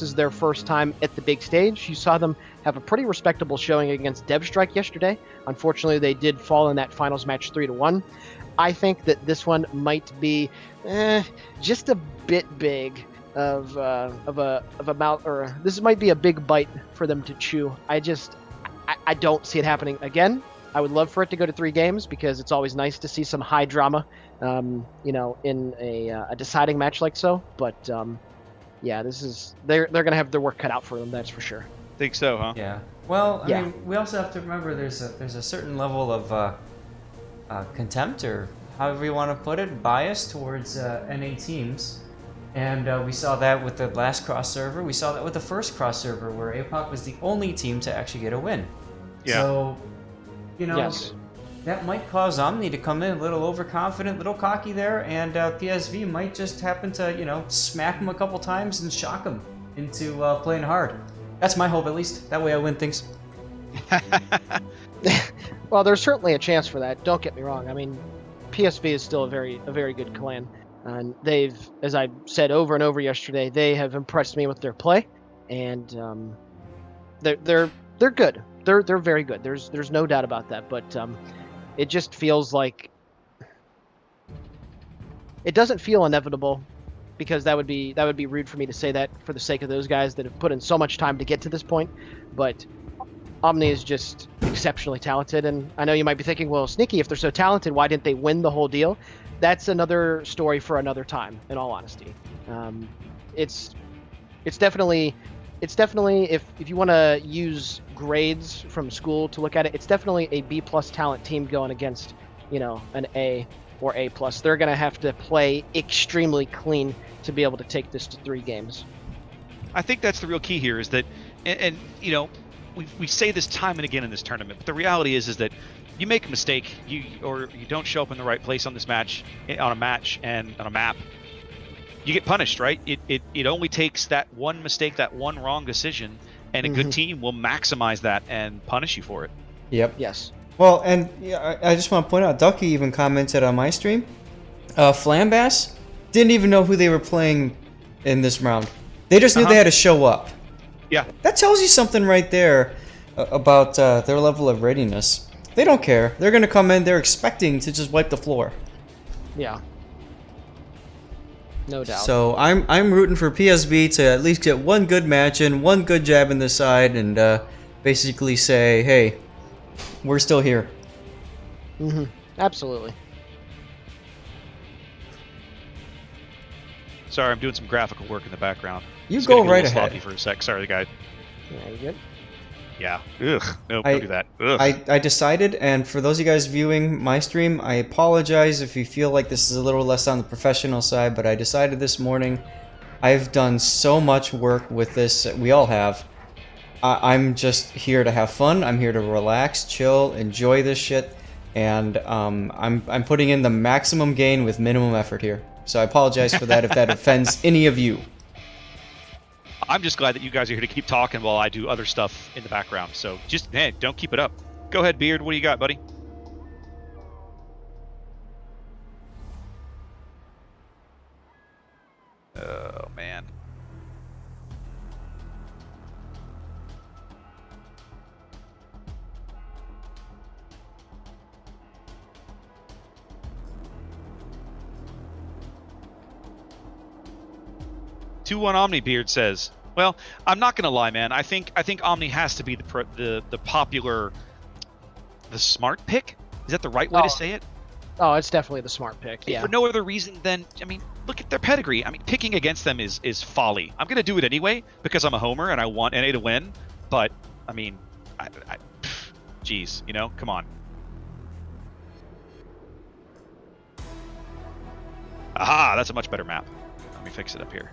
this is their first time at the big stage. You saw them have a pretty respectable showing against Devstrike yesterday. Unfortunately, they did fall in that finals match 3-1. I think that this one might be just a bit big of a mouth, or this might be a big bite for them to chew. I don't see it happening again. I would love for it to go to 3 games because it's always nice to see some high drama, in a deciding match like so. But yeah, they're gonna have their work cut out for them. That's for sure. Think so, huh? Yeah. Well, I mean, we also have to remember there's a certain level of contempt, or however you want to put it, bias towards NA teams. And we saw that with the last cross-server. We saw that with the first cross-server, where APOC was the only team to actually get a win. Yeah. So, Yes. that might cause Omni to come in a little overconfident, a little cocky there, and PSV might just happen to, smack them a couple times and shock them into playing hard. That's my hope, at least. That way I win things. Well, there's certainly a chance for that. Don't get me wrong. I mean, PSV is still a very good clan. And they've, as I said over and over yesterday, they have impressed me with their play, and they're good. They're very good. There's no doubt about that. But it just feels like it doesn't feel inevitable, because that would be rude for me to say that for the sake of those guys that have put in so much time to get to this point. But Omni is just exceptionally talented, and I know you might be thinking, well, Sneaky, if they're so talented, why didn't they win the whole deal? That's another story for another time, in all honesty. It's definitely if you want to use grades from school to look at it, it's definitely a B+ talent team going against, an A or A+. They're going to have to play extremely clean to be able to take this to 3 games. I think that's the real key here, is that, and we say this time and again in this tournament, but the reality is that you make a mistake, you don't show up in the right place on a match and on a map, you get punished, right? It only takes that one mistake, that one wrong decision, and a good team will maximize that and punish you for it. Yep. Yes. Well, and I just want to point out, Ducky even commented on my stream. Flambass didn't even know who they were playing in this round. They just knew they had to show up. Yeah. That tells you something right there about their level of readiness. They don't care. They're going to come in, they're expecting to just wipe the floor. Yeah. No doubt. So I'm rooting for PSV to at least get one good match in, one good jab in the side, and basically say, hey, we're still here. Absolutely. Sorry, I'm doing some graphical work in the background. You It's go gonna get a right little ahead. sloppy for a sec. Sorry, guy. Yeah, you good? Yeah. Ugh. No, don't do that. Ugh. I decided, and for those of you guys viewing my stream, I apologize if you feel like this is a little less on the professional side, but I decided this morning, I've done so much work with this, we all have. I'm just here to have fun, I'm here to relax, chill, enjoy this shit, and I'm putting in the maximum gain with minimum effort here. So I apologize for that if that offends any of you. I'm just glad that you guys are here to keep talking while I do other stuff in the background. So just, hey, don't keep it up. Go ahead, Beard. What do you got, buddy? Oh, man. Two-one Omni, Beard says. Well, I'm not gonna lie, man. I think Omni has to be the popular, the smart pick. Is that the right way to say it? Oh, it's definitely the smart pick. Yeah. For no other reason than, I mean, look at their pedigree. I mean, picking against them is folly. I'm gonna do it anyway because I'm a homer and I want NA to win. But I mean, geez, come on. Aha, that's a much better map. Let me fix it up here.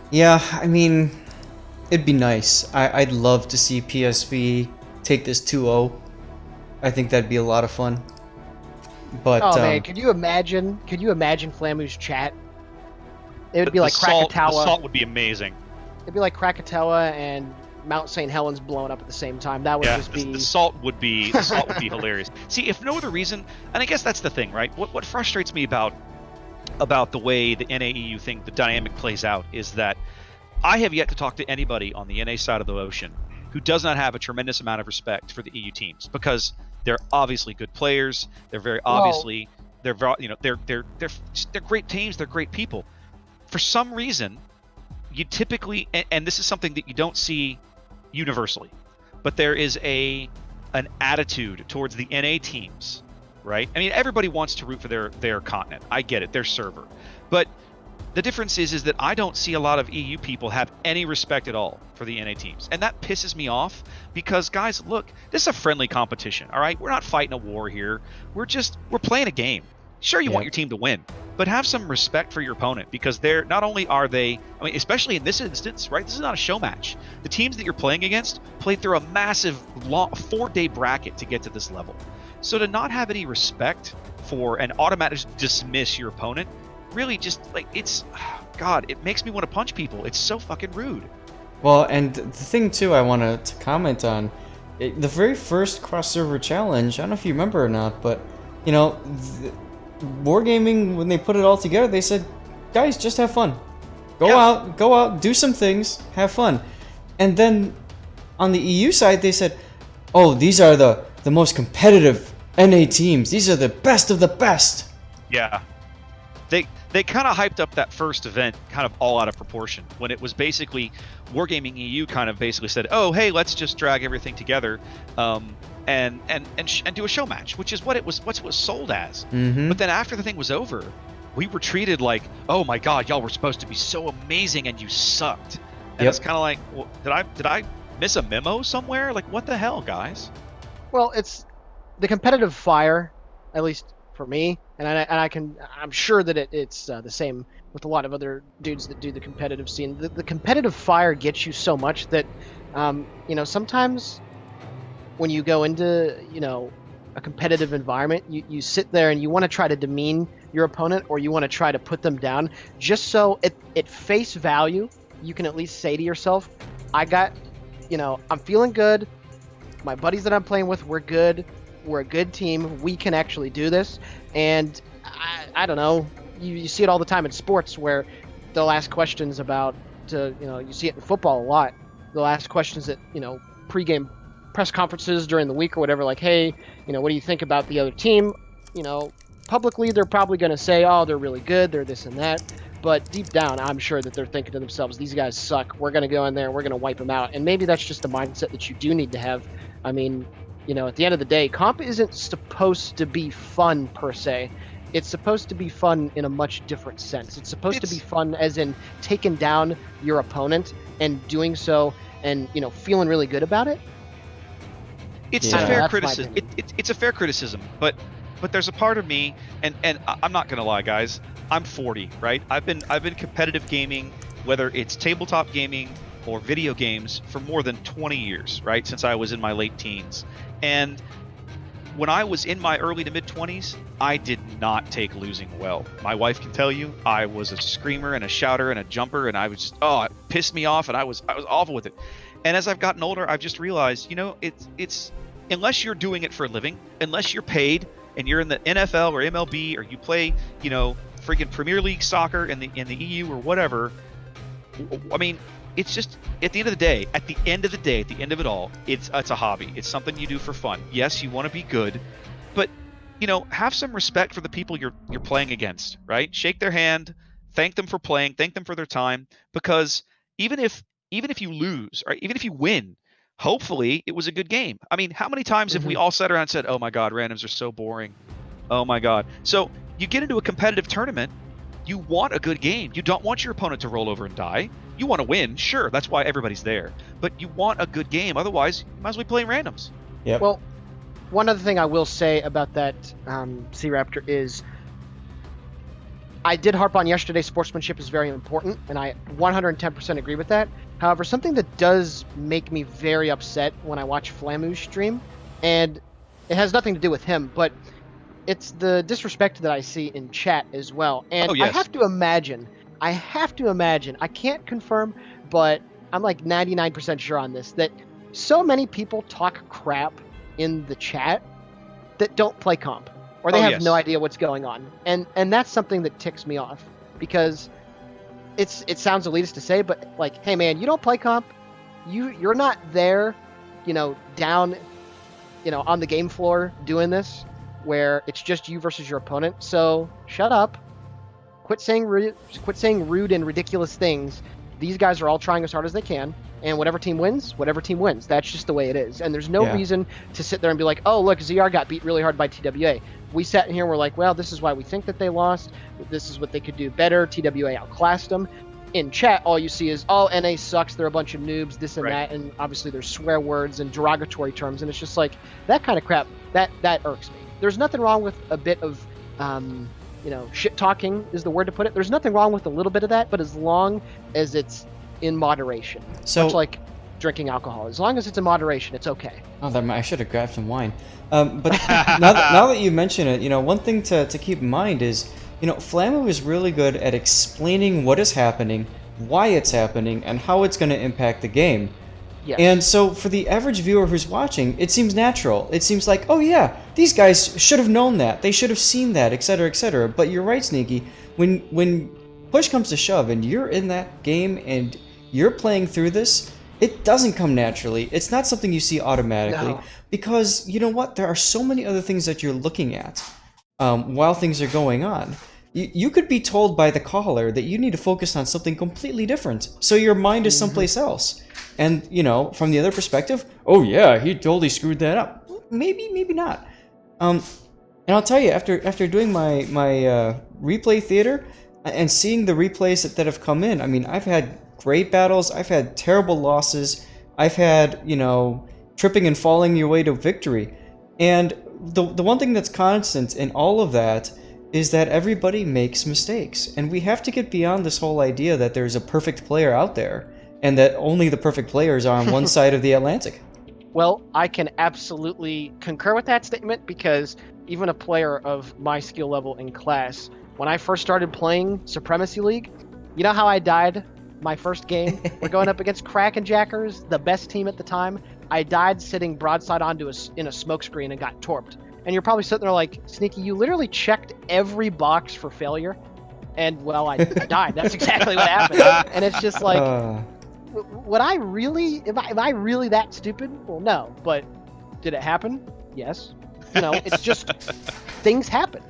Yeah, I mean, it'd be nice. I'd love to see PSV take this 2-0. I think that'd be a lot of fun. But oh man, could you imagine Flamu's chat? It would be like Krakatoa. The salt would be amazing. It'd be like Krakatoa and Mount St. Helens blowing up at the same time. That would just be the salt would be hilarious. See, if no other reason, and I guess that's the thing, right? What frustrates me about about the way the NAEU thing, the dynamic plays out, is that I have yet to talk to anybody on the NA side of the ocean who does not have a tremendous amount of respect for the EU teams, because they're obviously good players. They're very obviously they're great teams. They're great people. For some reason, you typically, and this is something that you don't see universally, but there is an attitude towards the NA teams, right? I mean, everybody wants to root for their continent. I get it, their server, but the difference is that I don't see a lot of EU people have any respect at all for the NA teams. And that pisses me off, because, guys, look, this is a friendly competition, all right? We're not fighting a war here. We're playing a game. Sure, you want your team to win, but have some respect for your opponent, because they're not only are they, I mean, especially in this instance, right? This is not a show match. The teams that you're playing against played through a massive 4-day bracket to get to this level. So to not have any respect for and automatically dismiss your opponent, really just, like, it's, God, it makes me want to punch people. It's so fucking rude. Well, and the thing too I want to comment on, the very first cross-server challenge, I don't know if you remember or not, but, you know, Wargaming, when they put it all together, they said, guys, just have fun. Go out, do some things, have fun. And then on the EU side, they said, oh, these are the most competitive NA teams. These are the best of the best. Yeah. They kind of hyped up that first event kind of all out of proportion, when it was basically Wargaming EU kind of basically said, oh, hey, let's just drag everything together and do a show match, which is what it was sold as. Mm-hmm. But then after the thing was over, we were treated like, oh my God, y'all were supposed to be so amazing and you sucked. And it's kind of like, well, did I miss a memo somewhere? Like, what the hell, guys? Well, it's the competitive fire, at least for me, and I'm sure that it's the same with a lot of other dudes that do the competitive scene. The competitive fire gets you so much that, sometimes when you go into, a competitive environment, you sit there and you want to try to demean your opponent, or you want to try to put them down, just so at face value, you can at least say to yourself, I'm feeling good. My buddies that I'm playing with, we're good. We're a good team. We can actually do this. And I don't know. You see it all the time in sports, where they'll ask questions about, you see it in football a lot. They'll ask questions at, pregame press conferences during the week or whatever, like, hey, what do you think about the other team? Publicly, they're probably going to say, oh, they're really good. They're this and that. But deep down, I'm sure that they're thinking to themselves, these guys suck. We're going to go in there. We're going to wipe them out. And maybe that's just the mindset that you do need to have. I mean, at the end of the day, comp isn't supposed to be fun per se. It's supposed to be fun in a much different sense. It's supposed to be fun as in taking down your opponent and doing so and, feeling really good about it. It's a fair criticism. It's a fair criticism, but there's a part of me, and I'm not gonna lie, guys. I'm 40, right? I've been competitive gaming, whether it's tabletop gaming or video games, for more than 20 years, right? Since I was in my late teens. And when I was in my early to mid 20s, I did not take losing well. My wife can tell you, I was a screamer and a shouter and a jumper, and I was just, it pissed me off, and I was awful with it. And as I've gotten older, I've just realized, it's unless you're doing it for a living, unless you're paid and you're in the NFL or MLB, or you play, freaking Premier League soccer in the EU or whatever. I mean, it's just, at the end of it all, it's a hobby. It's something you do for fun. Yes, you want to be good, but have some respect for the people you're playing against, right? Shake their hand, thank them for playing, thank them for their time, because even if you lose, or even if you win, hopefully it was a good game. I mean, how many times have we all sat around and said, oh my God, randoms are so boring. Oh my God. So you get into a competitive tournament, you want a good game. You don't want your opponent to roll over and die. You want to win, sure, that's why everybody's there. But you want a good game, otherwise you might as well be playing randoms. Yep. Well, one other thing I will say about that, C-Raptor, is I did harp on yesterday, sportsmanship is very important, and I 110% agree with that. However, something that does make me very upset when I watch Flamu's stream, and it has nothing to do with him, but it's the disrespect that I see in chat as well. And yes. I have to imagine, I can't confirm, but I'm like 99% sure on this, that so many people talk crap in the chat that don't play comp or they Oh, have yes. no idea what's going on, and that's something that ticks me off, because it sounds elitist to say, but like, hey man, you don't play comp, you're not there, down, on the game floor doing this, where it's just you versus your opponent. So shut up, quit saying rude and ridiculous things. These guys are all trying as hard as they can, and whatever team wins. That's just the way it is, and there's no reason to sit there and be like, oh look, ZR got beat really hard by TWA. We sat in here and we're like, well, this is why we think that they lost. This is what they could do better. TWA outclassed them. In chat, all you see is, oh, NA sucks, they're a bunch of noobs, this and that, and obviously there's swear words and derogatory terms, and it's just like, that kind of crap, that irks me. There's nothing wrong with a bit of, shit talking is the word to put it. There's nothing wrong with a little bit of that, but as long as it's in moderation. So, much like drinking alcohol. As long as it's in moderation, it's okay. Oh, I should have grabbed some wine. But now that you mention it, one thing to keep in mind is, Flamu is really good at explaining what is happening, why it's happening, and how it's going to impact the game. Yes. And so for the average viewer who's watching, it seems natural. It seems like, oh yeah, these guys should have known that. They should have seen that, etc., etc. But you're right, Sneaky. When push comes to shove and you're in that game and you're playing through this, it doesn't come naturally. It's not something you see automatically. No. Because, you know what? There are so many other things that you're looking at while things are going on. You could be told by the caller that you need to focus on something completely different. So your mind is someplace else. And, from the other perspective, oh yeah, he totally screwed that up. Maybe, maybe not. And I'll tell you, after doing my replay theater and seeing the replays that have come in, I mean, I've had great battles, I've had terrible losses, I've had, tripping and falling your way to victory. And the one thing that's constant in all of that is that everybody makes mistakes. And we have to get beyond this whole idea that there's a perfect player out there and that only the perfect players are on one side of the Atlantic. Well, I can absolutely concur with that statement, because even a player of my skill level in class, when I first started playing Supremacy League, you know how I died my first game? We're going up against Kraken Jackers, the best team at the time. I died sitting broadside onto in a smoke screen and got torped. And you're probably sitting there like, Sneaky, you literally checked every box for failure. And, well, I died. That's exactly what happened. And it's just like, would I really, am I really that stupid? Well, no. But did it happen? Yes. It's just, things happen.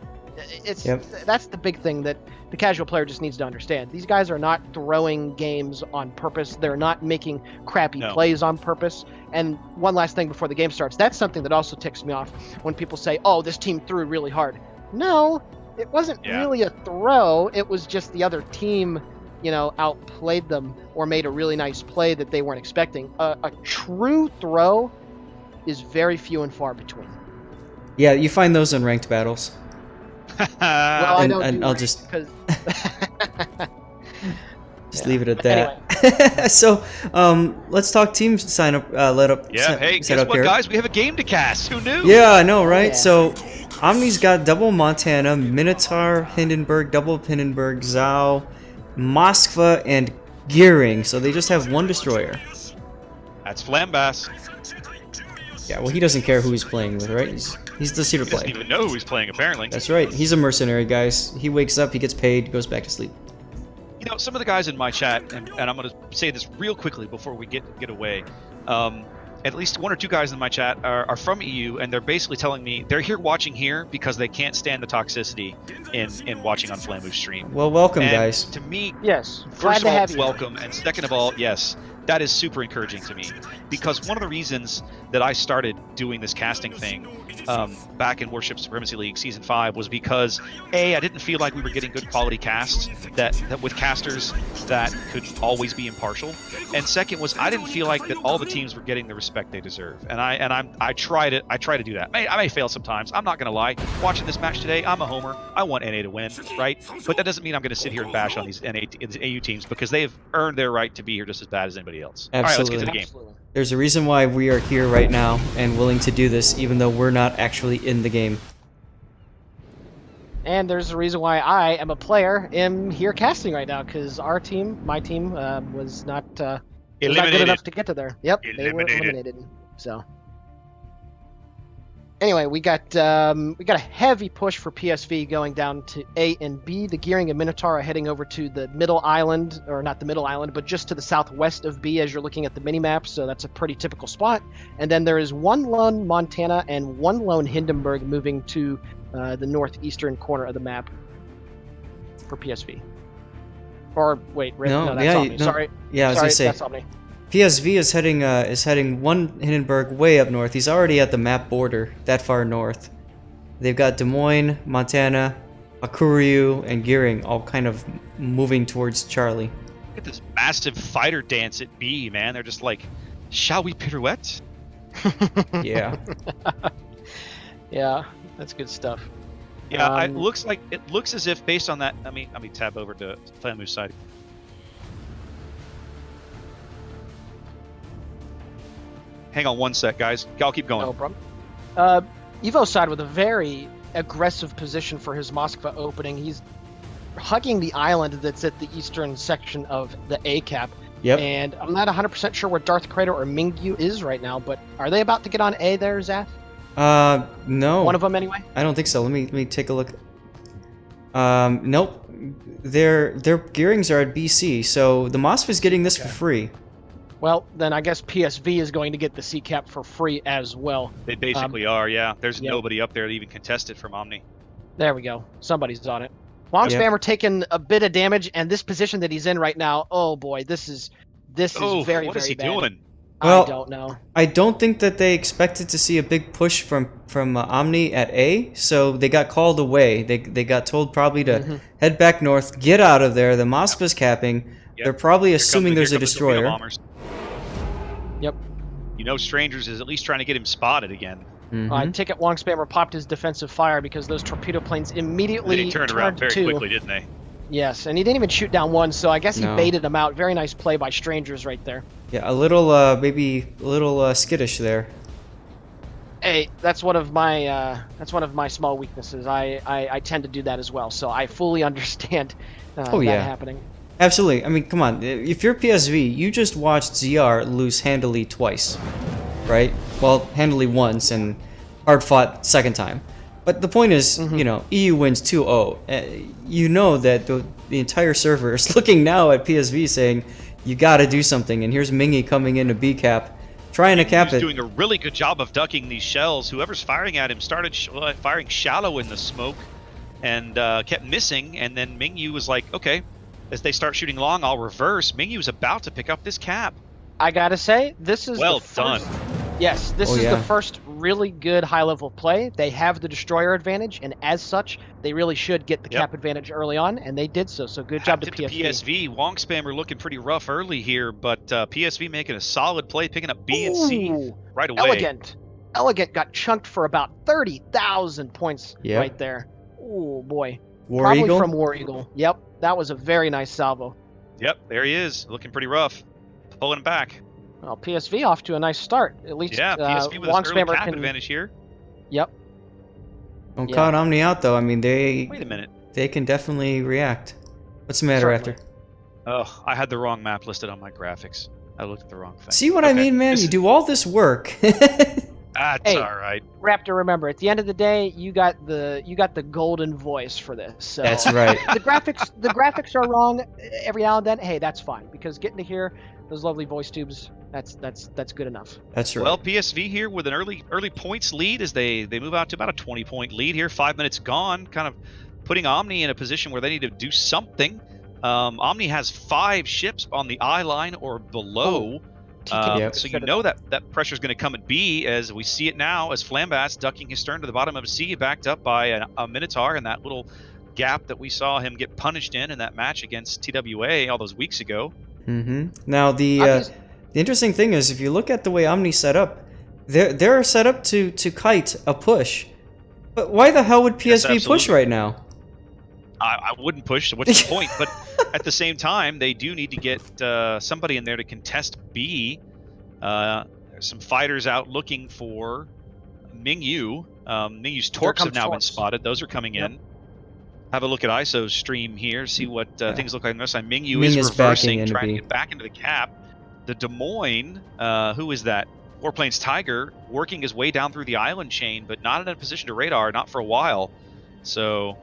That's the big thing that the casual player just needs to understand. These guys are not throwing games on purpose. They're not making crappy plays on purpose. And one last thing before the game starts, that's something that also ticks me off when people say, oh, this team threw really hard. No, it wasn't really a throw. It was just the other team, outplayed them or made a really nice play that they weren't expecting. A true throw is very few and far between. Yeah, you find those in ranked battles. Well, I don't and do I'll just because leave it at that. Anyway. So, let's talk team sign up. Hey, guess what, guys? We have a game to cast. Who knew? Yeah, I know, right? Yeah. So, OMNI's got double Montana, Minotaur, Hindenburg, double Hindenburg, Zhao, Moskva, and Gearing. So they just have one destroyer. That's Flambass. Yeah, well, he doesn't care who he's playing with, right? He's just here to play. He doesn't even know who he's playing, apparently. That's right. He's a mercenary, guys. He wakes up, he gets paid, goes back to sleep. Some of the guys in my chat, and I'm going to say this real quickly before we get away. At least one or two guys in my chat are from EU, and they're basically telling me they're here watching here because they can't stand the toxicity in watching on Flamu's stream. Well, welcome, and guys. To me, yes, first of all, welcome, and second of all, yes, that is super encouraging to me, because one of the reasons that I started doing this casting thing back in Warship Supremacy League Season 5 was because, A, I didn't feel like we were getting good quality casts that with casters that could always be impartial, and second was I didn't feel like that all the teams were getting the respect they deserve, and I try to do that. I may fail sometimes. I'm not gonna lie. Watching this match today, I'm a homer. I want NA to win, right? But that doesn't mean I'm gonna sit here and bash on these AU teams, because they have earned their right to be here just as bad as anybody else. Absolutely. All right, let's get to the game. Absolutely. There's a reason why we are here right now and willing to do this, even though we're not actually in the game. And there's a reason why I am a player, am here casting right now, because our team, my team, was not good enough to get to there. Yep, they were eliminated. So. Anyway, we got a heavy push for PSV going down to A and B. The Gearing and Minotaur are heading over to the middle island, or not the middle island, but just to the southwest of B as you're looking at the mini-map, so that's a pretty typical spot. And then there is one lone Montana and one lone Hindenburg moving to the northeastern corner of the map for PSV. Or, wait, no, that's Omni. No. Sorry. Yeah, I was going to say. That's Omni. PSV is heading one Hindenburg way up north. He's already at the map border, that far north. They've got Des Moines, Montana, Akuryu, and Gearing all kind of moving towards Charlie. Look at this massive fighter dance at B, man. They're just like, shall we pirouette? Yeah. Yeah, that's good stuff. Yeah, it looks as if based on that. Let me tab over to Flamu's side. Hang on one sec, guys. I'll keep going. No problem. Evo's side with a very aggressive position for his Moskva opening. He's hugging the island that's at the eastern section of the A cap. Yep. And I'm not 100% sure where Darth Crater or Mingyu is right now, but are they about to get on A there, Zath? No. One of them anyway? I don't think so. Let me take a look. Nope. Their gearings are at BC, so the Moskva's getting this for free. Well, then I guess PSV is going to get the C cap for free as well. They basically are, yeah. There's nobody up there to even contest it from Omni. There we go. Somebody's on it. Long Spammer taking a bit of damage, and this position that he's in right now, oh boy, this is very, very bad. What is he doing? Well, I don't know. I don't think that they expected to see a big push from Omni at A, so they got called away. They got told probably to head back north, get out of there. The Moskva's capping. Yep. They're probably assuming there's a destroyer. Yep. You know, Strangers is at least trying to get him spotted again. Ticket Long Spammer popped his defensive fire because those torpedo planes immediately turned around very quickly, didn't they? Yes, and he didn't even shoot down one, so I guess he baited him out. Very nice play by Strangers right there. Yeah, a little, maybe a little skittish there. Hey, that's one of my small weaknesses. I tend to do that as well, so I fully understand that happening. Absolutely. I mean, come on. If you're PSV, you just watched ZR lose handily twice, right? Well, handily once and hard fought second time. But the point is, you know, EU wins 2-0. You know that the entire server is looking now at PSV saying, you got to do something. And here's Mingy coming into B cap, trying to cap it. He's doing a really good job of ducking these shells. Whoever's firing at him started firing shallow in the smoke and kept missing. And then Mingyu was like, okay. As they start shooting long, I'll reverse. Mingyu's about to pick up this cap. I gotta say, this is well done. Yes, this is the first really good high-level play. They have the destroyer advantage, and as such, they really should get the cap advantage early on, and they did so. So good job to PSV. PSV. Wong Spammer looking pretty rough early here, but PSV making a solid play, picking up B and C right away. Elegant got chunked for about 30,000 points right there. Oh boy. Probably from War Eagle. Yep. That was a very nice salvo. Yep, there he is, looking pretty rough, pulling him back. Well, PSV off to a nice start. At least PSV with his early cap advantage here. Yep. Don't count Omni out though. I mean, wait a minute. They can definitely react. What's the matter, After? Oh, I had the wrong map listed on my graphics. I looked at the wrong thing. See what I mean, man? You do all this work. That's all right. Raptor, remember, at the end of the day, you got the golden voice for this. So that's right. the graphics are wrong every now and then. Hey, that's fine because getting to hear those lovely voice tubes, that's good enough. That's right. Well, PSV here with an early points lead as they move out to about a 20-point lead here. 5 minutes gone, kind of putting Omni in a position where they need to do something. Omni has 5 ships on the I line or below. So you know that pressure is going to come at B as we see it now as Flambass ducking his stern to the bottom of C, backed up by a Minotaur in that little gap that we saw him get punished in that match against TWA all those weeks ago. Now the interesting thing is if you look at the way Omni set up, they're set up to kite a push. But why the hell would PSV push right now? I wouldn't push, so what's the point? But at the same time, they do need to get somebody in there to contest B. There's some fighters out looking for Mingyu. Mingyu's torps have now been spotted. Those are coming in. Have a look at ISO's stream here, see what things look like on this side. Mingyu is reversing, trying to get back into the cap. The Des Moines, who is that? Warplane's Tiger working his way down through the island chain, but not in a position to radar, not for a while. So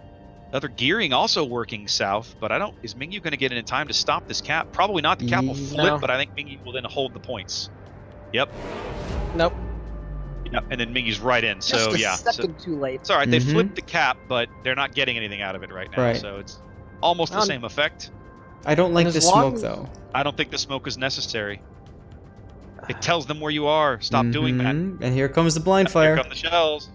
another gearing also working south, but is Mingyu going to get in time to stop this cap? Probably not. The cap will flip, No. but I think Mingyu will then hold the points. Yep. Nope. Yep. And then Mingyu's right in. So Just a yeah. second too late. It's all right. They flipped the cap, but they're not getting anything out of it right now. Right. So it's almost the same effect. I don't like as the long smoke as- though. I don't think the smoke is necessary. It tells them where you are. Stop doing that. And here comes the blind Here fire. come the shells.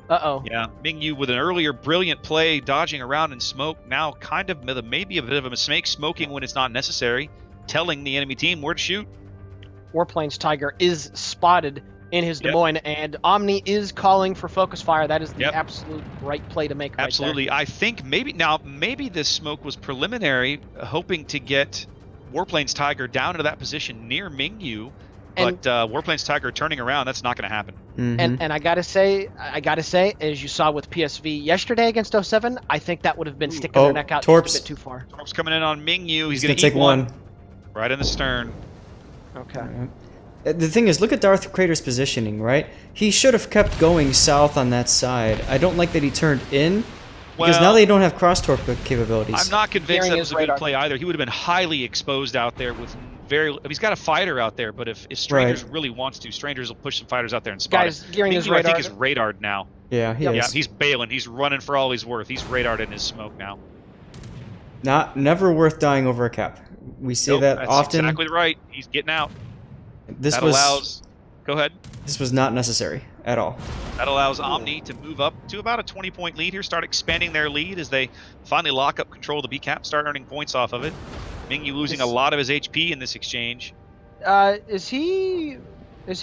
Uh-oh. Yeah, Mingyu with an earlier brilliant play, dodging around in smoke. Now kind of maybe a bit of a mistake, smoking when it's not necessary, telling the enemy team where to shoot. Warplane's Tiger is spotted in his Des Yep. Moines, and Omni is calling for focus fire. That is the Yep. absolute right play to make. Absolutely. I think maybe this smoke was preliminary, hoping to get Warplane's Tiger down into that position near Mingyu. And- But Warplane's Tiger turning around, that's not going to happen. Mhm. And I gotta say, as you saw with PSV yesterday against 07, I think that would have been sticking their neck out just Torps. a bit too far. Torp's coming in on Mingyu. He's gonna going to take eat one. right in the stern. Okay. The thing is, look at Darth Crater's positioning, right? He should have kept going south on that side. I don't like that he turned in, because now Well, they don't have cross-torp capabilities. I'm not convinced Carrying that his was a good radar. play either. He would have been highly exposed out there with he's got a fighter out there, but if Strangers really wants to, Strangers will push some fighters out there and spot Guys, him. gearing his Mingyu, I think, radar. is radared now. Yeah, he Yep. is. Yeah, he's bailing. He's running for all he's worth. He's radared in his smoke now. Never worth dying over a cap. We say Nope, that that's often. exactly right. He's getting out. This That was allows. Go ahead. this was not necessary at all. That allows Omni to move up to about a 20-point lead here, start expanding their lead as they finally lock up control of the B cap, start earning points off of it. Mingyu losing a lot of his HP in this exchange. Is he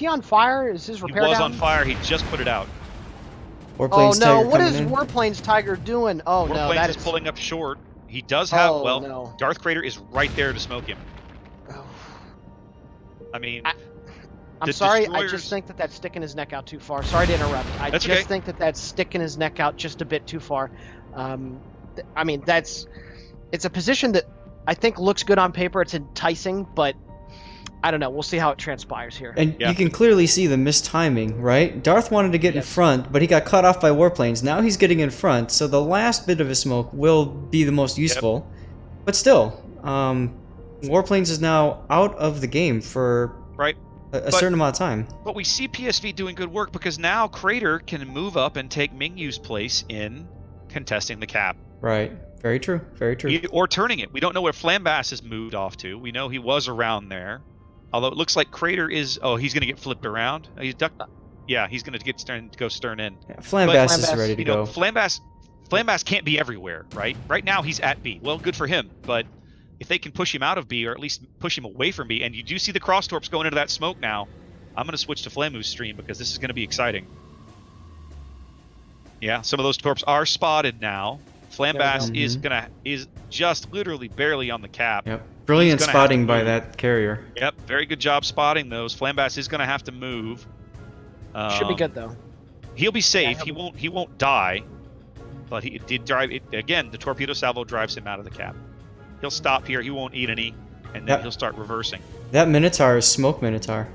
on fire? Is his He repair was down? on fire. He just put it out. Warplane's Oh no! Tiger What coming is in. Warplane's Tiger doing? Oh no! Warplanes That is is pulling up short. He does have, Oh, well, no. Darth Crater is right there to smoke him. Oh. I mean, I'm The sorry. I destroyers- just think that that's sticking his neck out too far. Sorry to interrupt. I That's just okay. think that that's sticking his neck out just a bit too far. I mean, it's a position that I think looks good on paper. It's enticing, but I don't know. We'll see how it transpires here. And Yeah. you can clearly see the mistiming, right? Darth wanted to get in Yes. front, but he got cut off by warplanes. Now he's getting in front, so the last bit of his smoke will be the most useful. But still, warplanes is now out of the game for right. a certain amount of time. But we see PSV doing good work because now Crater can move up and take Mingyu's place in contesting the cap. Right. Very true. Very true. Or turning it. We don't know where Flambass has moved off to. We know he was around there. Although it looks like Crater is... Oh, he's going to get flipped around. He's ducked. Yeah, he's going to get go stern in. Yeah, Flambass is Flambass, ready to You know, go. Flambass can't be everywhere, right? Right now he's at B. Well, good for him. But if they can push him out of B, or at least push him away from B, and you do see the cross torps going into that smoke now, I'm going to switch to Flamu's stream because this is going to be exciting. Yeah, some of those torps are spotted now. Flambass There we go. is just literally barely on the cap. Yep. Brilliant He's gonna have to spotting by move. that carrier. Yep, very good job spotting those. Flambass is going to have to move. Should be good though. He'll be safe. Yeah, He won't die. But he did drive it again. The torpedo salvo drives him out of the cap. He'll stop here. He won't eat any, and then Yep. he'll start reversing. That Minotaur is Smoke Minotaur.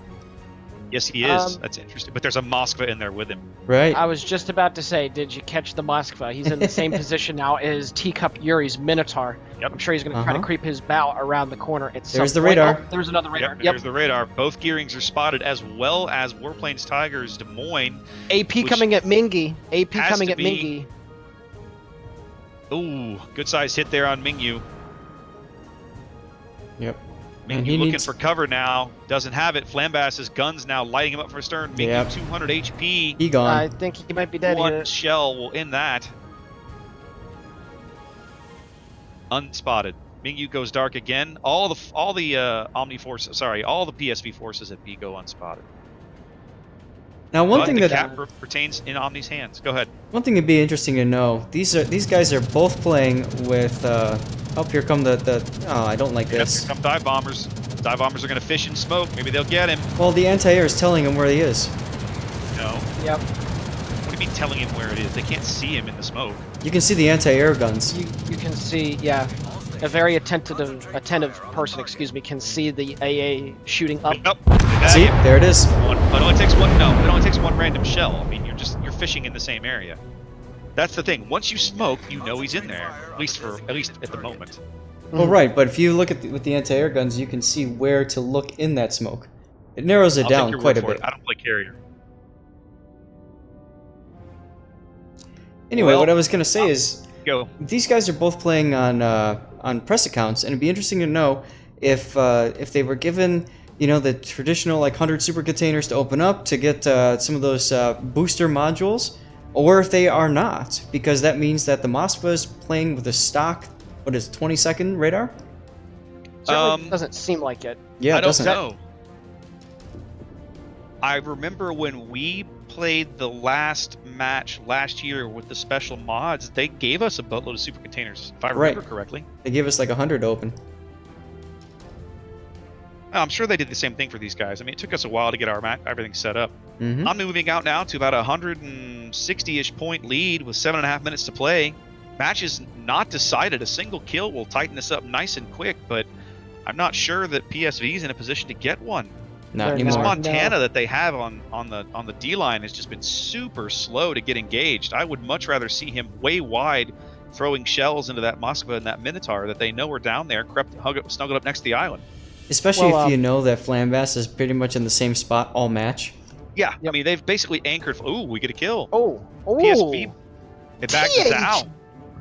Yes, he is. That's interesting. But there's a Moskva in there with him. Right. I was just about to say, did you catch the Moskva? He's in the same position now as Teacup Yuri's Minotaur. Yep. I'm sure he's going to try to creep his bow around the corner at some There's the point. radar. Oh, there's another radar. Yep, Yep. there's the radar. Both gearings are spotted, as well as Warplanes Tigers Des Moines. AP Which coming at Mingy. AP has coming to at be- Mingy. Ooh, good size hit there on Mingyu. Yep. Mingyu And he looking needs- for cover now. Doesn't have it. Flambass's guns now lighting him up for a stern. Mingyu Yep. 200 HP. He gone. I think he might be dead One here. shell will end that. Unspotted. Mingyu goes dark again. All the Omni forces, sorry, all the PSV forces at B go unspotted. Now, one But thing the that cap retains in Omni's hands. Go ahead. one thing would be interesting to know. These guys are both playing with. Oh, here come the. Oh, I don't like Yep, this. here come dive bombers. Dive bombers are going to fish and smoke. Maybe they'll get him. Well, the anti-air is telling him where he is. No. Yep. What do you mean telling him where it is? They can't see him in the smoke. You can see the anti-air guns. You can see, yeah. a very attentive person, excuse me, can see the AA shooting up. Yep. See, there it is. It only takes one. No, it only takes one random shell. I mean, you're fishing in the same area. That's the thing. Once you smoke, you know he's in there. At least at the moment. Well, right, but if you look at with the anti-air guns, you can see where to look in that smoke. It narrows it I'll down take your quite a word for bit. it. I don't play carrier. Anyway, Well, what I was gonna say is, Go. these guys are both playing on press accounts, and it'd be interesting to know if they were given, you know, the traditional like 100 super containers to open up to get some of those booster modules, or if they are not, because that means that the Moskva is playing with a stock, what is it, 20-second radar? Certainly doesn't seem like it. Yeah, I it don't doesn't. know. I remember when we played the last match last year with the special mods, they gave us a boatload of super containers, if I remember correctly. They gave us like 100 to open. I'm sure they did the same thing for these guys. I mean, it took us a while to get everything set up. Mm-hmm. I'm moving out now to about a 160-ish point lead with 7.5 minutes to play. Match is not decided. A single kill will tighten this up nice and quick, but I'm not sure that PSV is in a position to get one. Not They're This anymore. Montana that they have on the D line has just been super slow to get engaged. I would much rather see him way wide, throwing shells into that Moskva and that Minotaur that they know are down there, snuggled up next to the island. Especially Well, if you know that Flambass is pretty much in the same spot all match. Yeah, Yep. I mean they've basically anchored. Ooh, we get a kill. Oh, PSV. It back to TH. Zhao.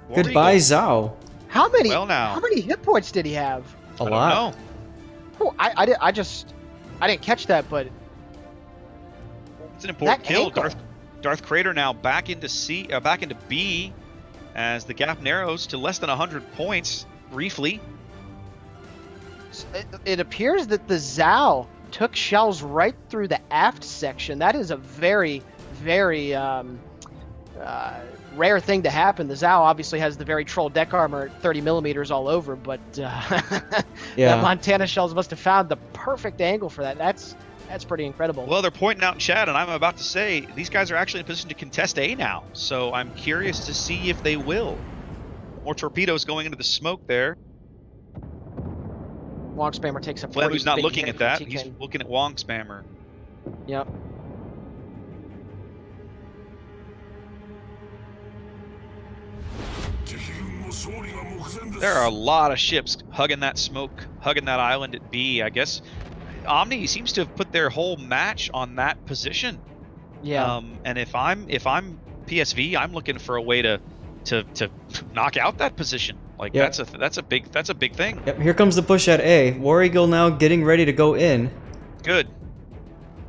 War Goodbye, Eagle. Zhao. How many? Well, now. How many hit points did he have? A I lot. don't know. Oh, I didn't catch that, but It's an important That kill. ankle. Darth Crater now back into back into B, as the gap narrows to less than 100 points briefly. it appears that the Zhao took shells right through the aft section. That is a very, very rare thing to happen. The Zhao obviously has the very troll deck armor, 30 millimeters all over, but that Montana shells must have found the perfect angle for that. That's pretty incredible. Well, they're pointing out in chat, and I'm about to say these guys are actually in a position to contest A now. So I'm curious to see if they will. More torpedoes going into the smoke there. Wong Spammer takes a Flem, pretty who's not big looking hit at that, from he's TK. looking at Wong Spammer. Yep. There are a lot of ships hugging that smoke, hugging that island at B. I guess Omni seems to have put their whole match on that position. Yeah. And if I'm PSV, I'm looking for a way to knock out that position. Like Yeah. that's a big thing. Yep, here comes the push at A. War Eagle now getting ready to go in. Good.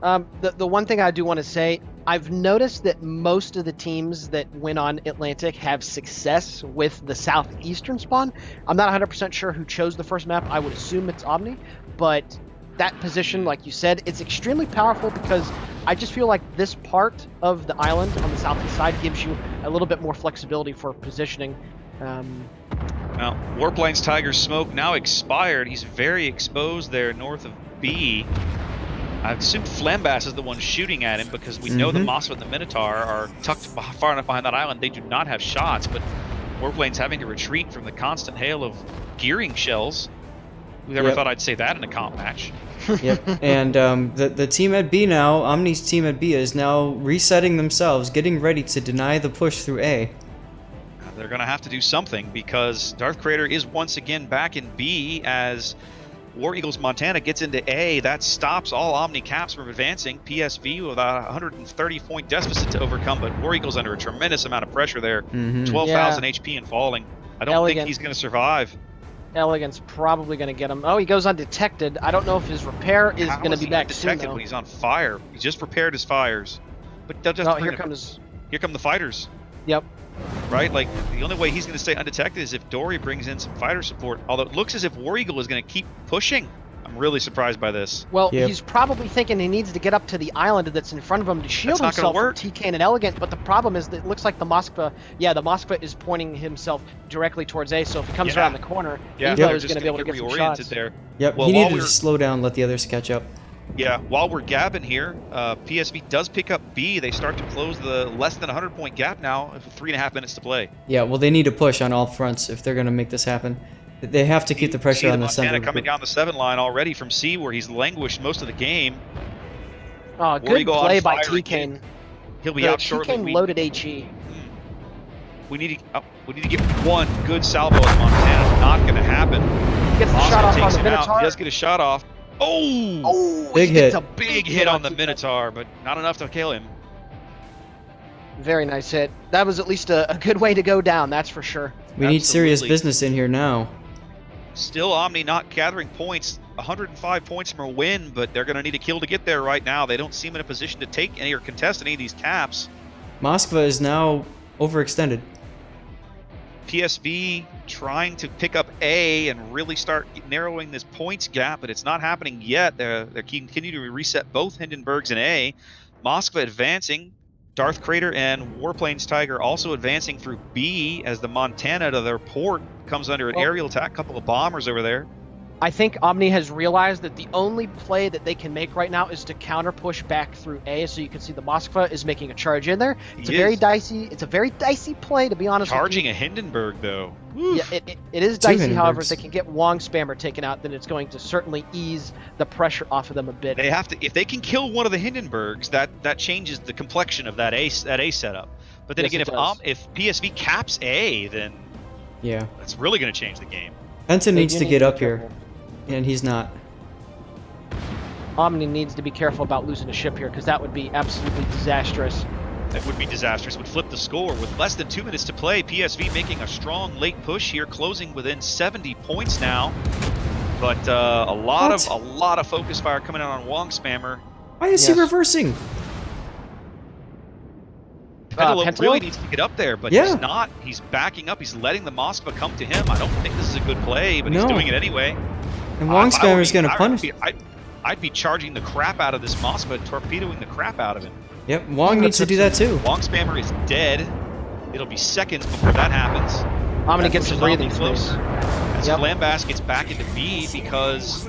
The one thing I do want to say, I've noticed that most of the teams that win on Atlantic have success with the southeastern spawn. I'm not 100% sure who chose the first map. I would assume it's Omni, but that position, like you said, it's extremely powerful because I just feel like this part of the island on the southeast side gives you a little bit more flexibility for positioning. Now, Warplane's Tiger Smoke now expired. He's very exposed there north of B. I assume Flambass is the one shooting at him because we know the Moskva and the Minotaur are tucked far enough behind that island. They do not have shots, but Warplane's having to retreat from the constant hail of gearing shells. Who ever thought I'd say that in a comp match? Yep. And the team at B now, Omni's team at B, is now resetting themselves, getting ready to deny the push through A. They're going to have to do something because Darth Crater is once again back in B as War Eagles Montana gets into A. That stops all Omni caps from advancing. PSV with a 130-point deficit to overcome, but War Eagles under a tremendous amount of pressure there. 12,000 HP and falling. I don't think he's going to survive. Elegant's probably going to get him. Oh, he goes undetected. I don't know if his repair is going to be back soon, undetected though. when he's on fire? He's just prepared his fires. But they'll just Here come the fighters. Yep. Right? Like, the only way he's going to stay undetected is if Dory brings in some fighter support. Although it looks as if War Eagle is going to keep pushing. I'm really surprised by this. Well, he's probably thinking he needs to get up to the island that's in front of him to shield himself from TK and Elegant, but the problem is that it looks like the Moskva, the Moskva is pointing himself directly towards A, so if he comes around the corner, Evo is going to be able to get some shots. There. Yep, well, he needed to slow down, let the others catch up. Yeah, while we're gabbing here, PSV does pick up B. They start to close the less than 100-point gap now with 3.5 minutes to play. Yeah, well, they need to push on all fronts if they're going to make this happen. They have to keep the pressure on the Montana center. coming down the 7 line already from C, where he's languished most of the game. Oh, good play by T-Kane. He'll be out shortly. T-Kane loaded HE. We need to get one good salvo at Montana. Not going to happen. Gets the shot off on the He Minotaur. does get a shot off. Oh! Big hit. A Big hit on the Minotaur, but not enough to kill him. Very nice hit. That was at least a good way to go down, that's for sure. We need serious business in here now. Still Omni not gathering points. 105 points from a win, but they're going to need a kill to get there right now. They don't seem in a position to take any or contest any of these caps. Moskva is now overextended. PSV trying to pick up A and really start narrowing this points gap, but it's not happening yet. They're continuing to reset both Hindenburgs in A. Moskva advancing. Darth Crater and Warplanes Tiger also advancing through B as the Montana to their port comes under an aerial attack. Couple of bombers over there. I think Omni has realized that the only play that they can make right now is to counter push back through A. So you can see the Moskva is making a charge in there. It's a very dicey play, to be honest. Charging a Hindenburg though. Yeah, it is dicey. However, if they can get Wong Spammer taken out, then it's going to certainly ease the pressure off of them a bit. They have to, if they can kill one of the Hindenburgs, that changes the complexion of that A setup. But then again, if PSV caps A, then that's really going to change the game. Penta needs to get up here. And he's not. Omni needs to be careful about losing a ship here, because that would be absolutely disastrous. That would be disastrous. Would flip the score with less than 2 minutes to play. PSV making a strong late push here, closing within 70 points now. But a lot of focus fire coming out on Wong Spammer. Why is he reversing? Pentelope really needs to get up there, but he's not. He's backing up. He's letting the Moskva come to him. I don't think this is a good play, but he's doing it anyway. And Wong Spammer is going to punish. I'd be charging the crap out of this Moskva, torpedoing the crap out of him. Yep, Wong needs to do that too. Wong Spammer is dead. It'll be seconds before that happens. I'm going to get some breathing space. As Flambast gets back into B because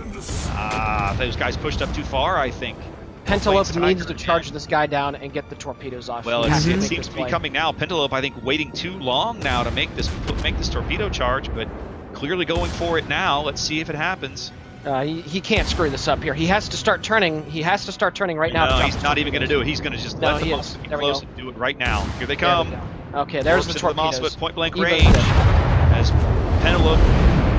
those guys pushed up too far, I think. Pentelope needs to charge this guy down and get the torpedoes off. Well, it seems to be coming now. Pentelope, I think, waiting too long now to make this torpedo charge, but clearly going for it now. Let's see if it happens. He can't screw this up here. He has to start turning. He has to start turning right now. No, he's not even going to do it. He's going to just let the Moskva get close and do it right now. Here they come. Okay, there's the torpedoes. Moskva at point-blank range as Penelope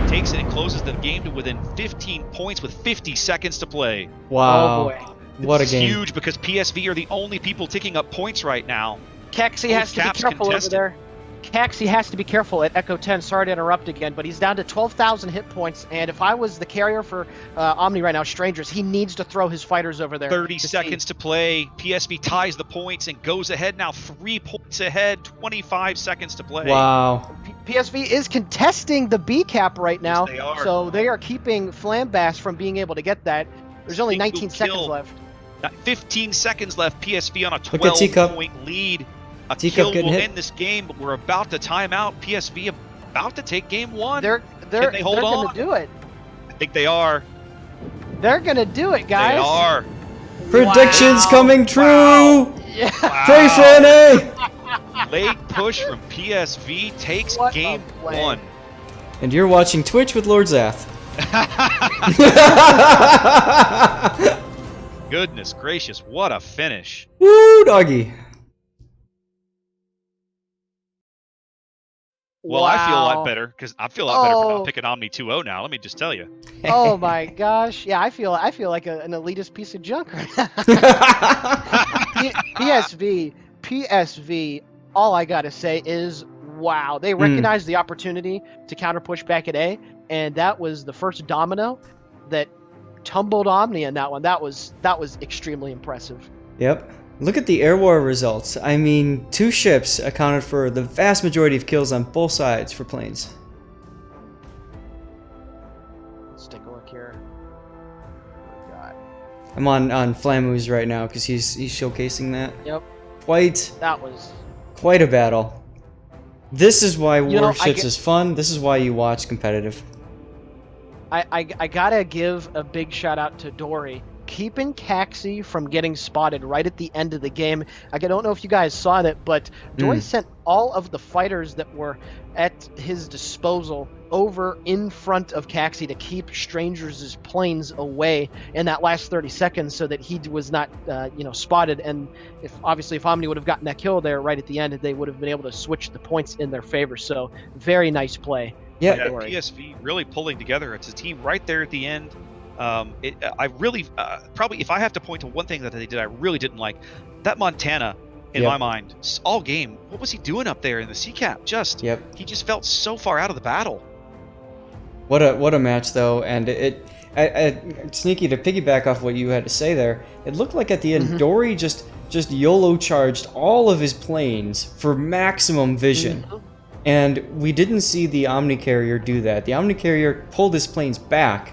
takes it and closes the game to within 15 points with 50 seconds to play. Wow. Oh, boy. What a game. It's huge because PSV are the only people ticking up points right now. Caxi has to be careful over there. Caxi has to be careful at Echo 10. Sorry to interrupt again, but he's down to 12,000 hit points. And if I was the carrier for Omni right now, Strangers, he needs to throw his fighters over there. 30 seconds to play. PSV ties the points and goes ahead now. 3 points ahead. 25 seconds to play. Wow. PSV is contesting the B cap right now. Yes, they are. So they are keeping Flambast from being able to get that. There's only 19 seconds left. 15 seconds left. PSV on a 12-point lead. A kill will end this game, but we're about to time out. PSV about to take game 1. They're going to do it. I think they are. They're going to do it, guys. They are. Predictions coming true. Wow. Yeah. Pray for NA. Late push from PSV takes game 1. And you're watching Twitch with Lord Zath. Goodness gracious, what a finish. Woo, doggy. Well, I feel a lot better because I feel a lot better for not picking Omni 2-0 now. Let me just tell you. Oh my gosh! Yeah, I feel like an elitist piece of junk right now. PSV. All I gotta say is, wow! They recognized the opportunity to counter push back at A, and that was the first domino that tumbled Omni in that one. That was extremely impressive. Yep. Look at the air war results. I mean, 2 ships accounted for the vast majority of kills on both sides for planes. Let's take a look here. Oh my God. I'm on Flammoo's right now because he's showcasing that. Yep. That was quite a battle. This is why Warships is fun. This is why you watch competitive. I gotta give a big shout out to Dory. Keeping Caxi from getting spotted right at the end of the game. I don't know if you guys saw that, but Dory sent all of the fighters that were at his disposal over in front of Caxi to keep Strangers' planes away in that last 30 seconds so that he was not, spotted. And if Omni would have gotten that kill there right at the end, they would have been able to switch the points in their favor. So very nice play. Yeah, PSV really pulling together. It's a team right there at the end. I really, probably, if I have to point to one thing that they did I really didn't like, that Montana, in my mind, all game, what was he doing up there in the CCAP? He just felt so far out of the battle. What a match, though. And Sneaky, to piggyback off what you had to say there, it looked like at the end, Dory just YOLO charged all of his planes for maximum vision. And we didn't see the Omni Carrier do that. The Omni Carrier pulled his planes back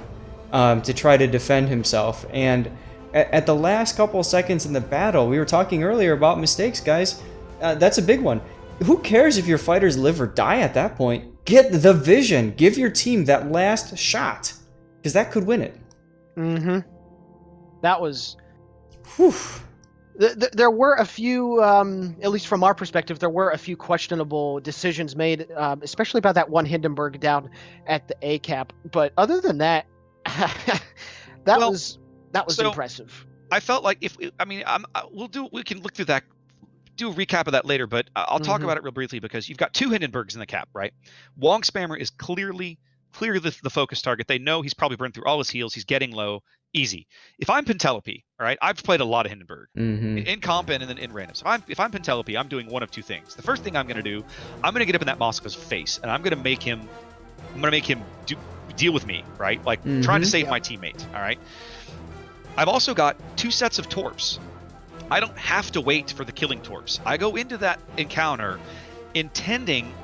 to try to defend himself. And at the last couple of seconds in the battle, we were talking earlier about mistakes, guys. That's a big one. Who cares if your fighters live or die at that point? Get the vision. Give your team that last shot, because that could win it. That was... Whew. There were a few, at least from our perspective, there were a few questionable decisions made, especially about that one Hindenburg down at the A cap. But other than that, that was impressive. I felt like we can look through that, do a recap of that later. But I'll talk about it real briefly because you've got 2 Hindenburgs in the cap, right? Wong Spammer is clearly the focus target. They know he's probably burned through all his heals. He's getting low. Easy. If I'm Pentelope, all right, I've played a lot of Hindenburg in comp and then in randoms. If I'm Pentelope, I'm doing one of 2 things. The first thing I'm going to do, I'm going to get up in that Moskva's face, and I'm going to make him deal with me, right? Like trying to save my teammate. All right. I've also got 2 sets of torps. I don't have to wait for the killing torps. I go into that encounter intending.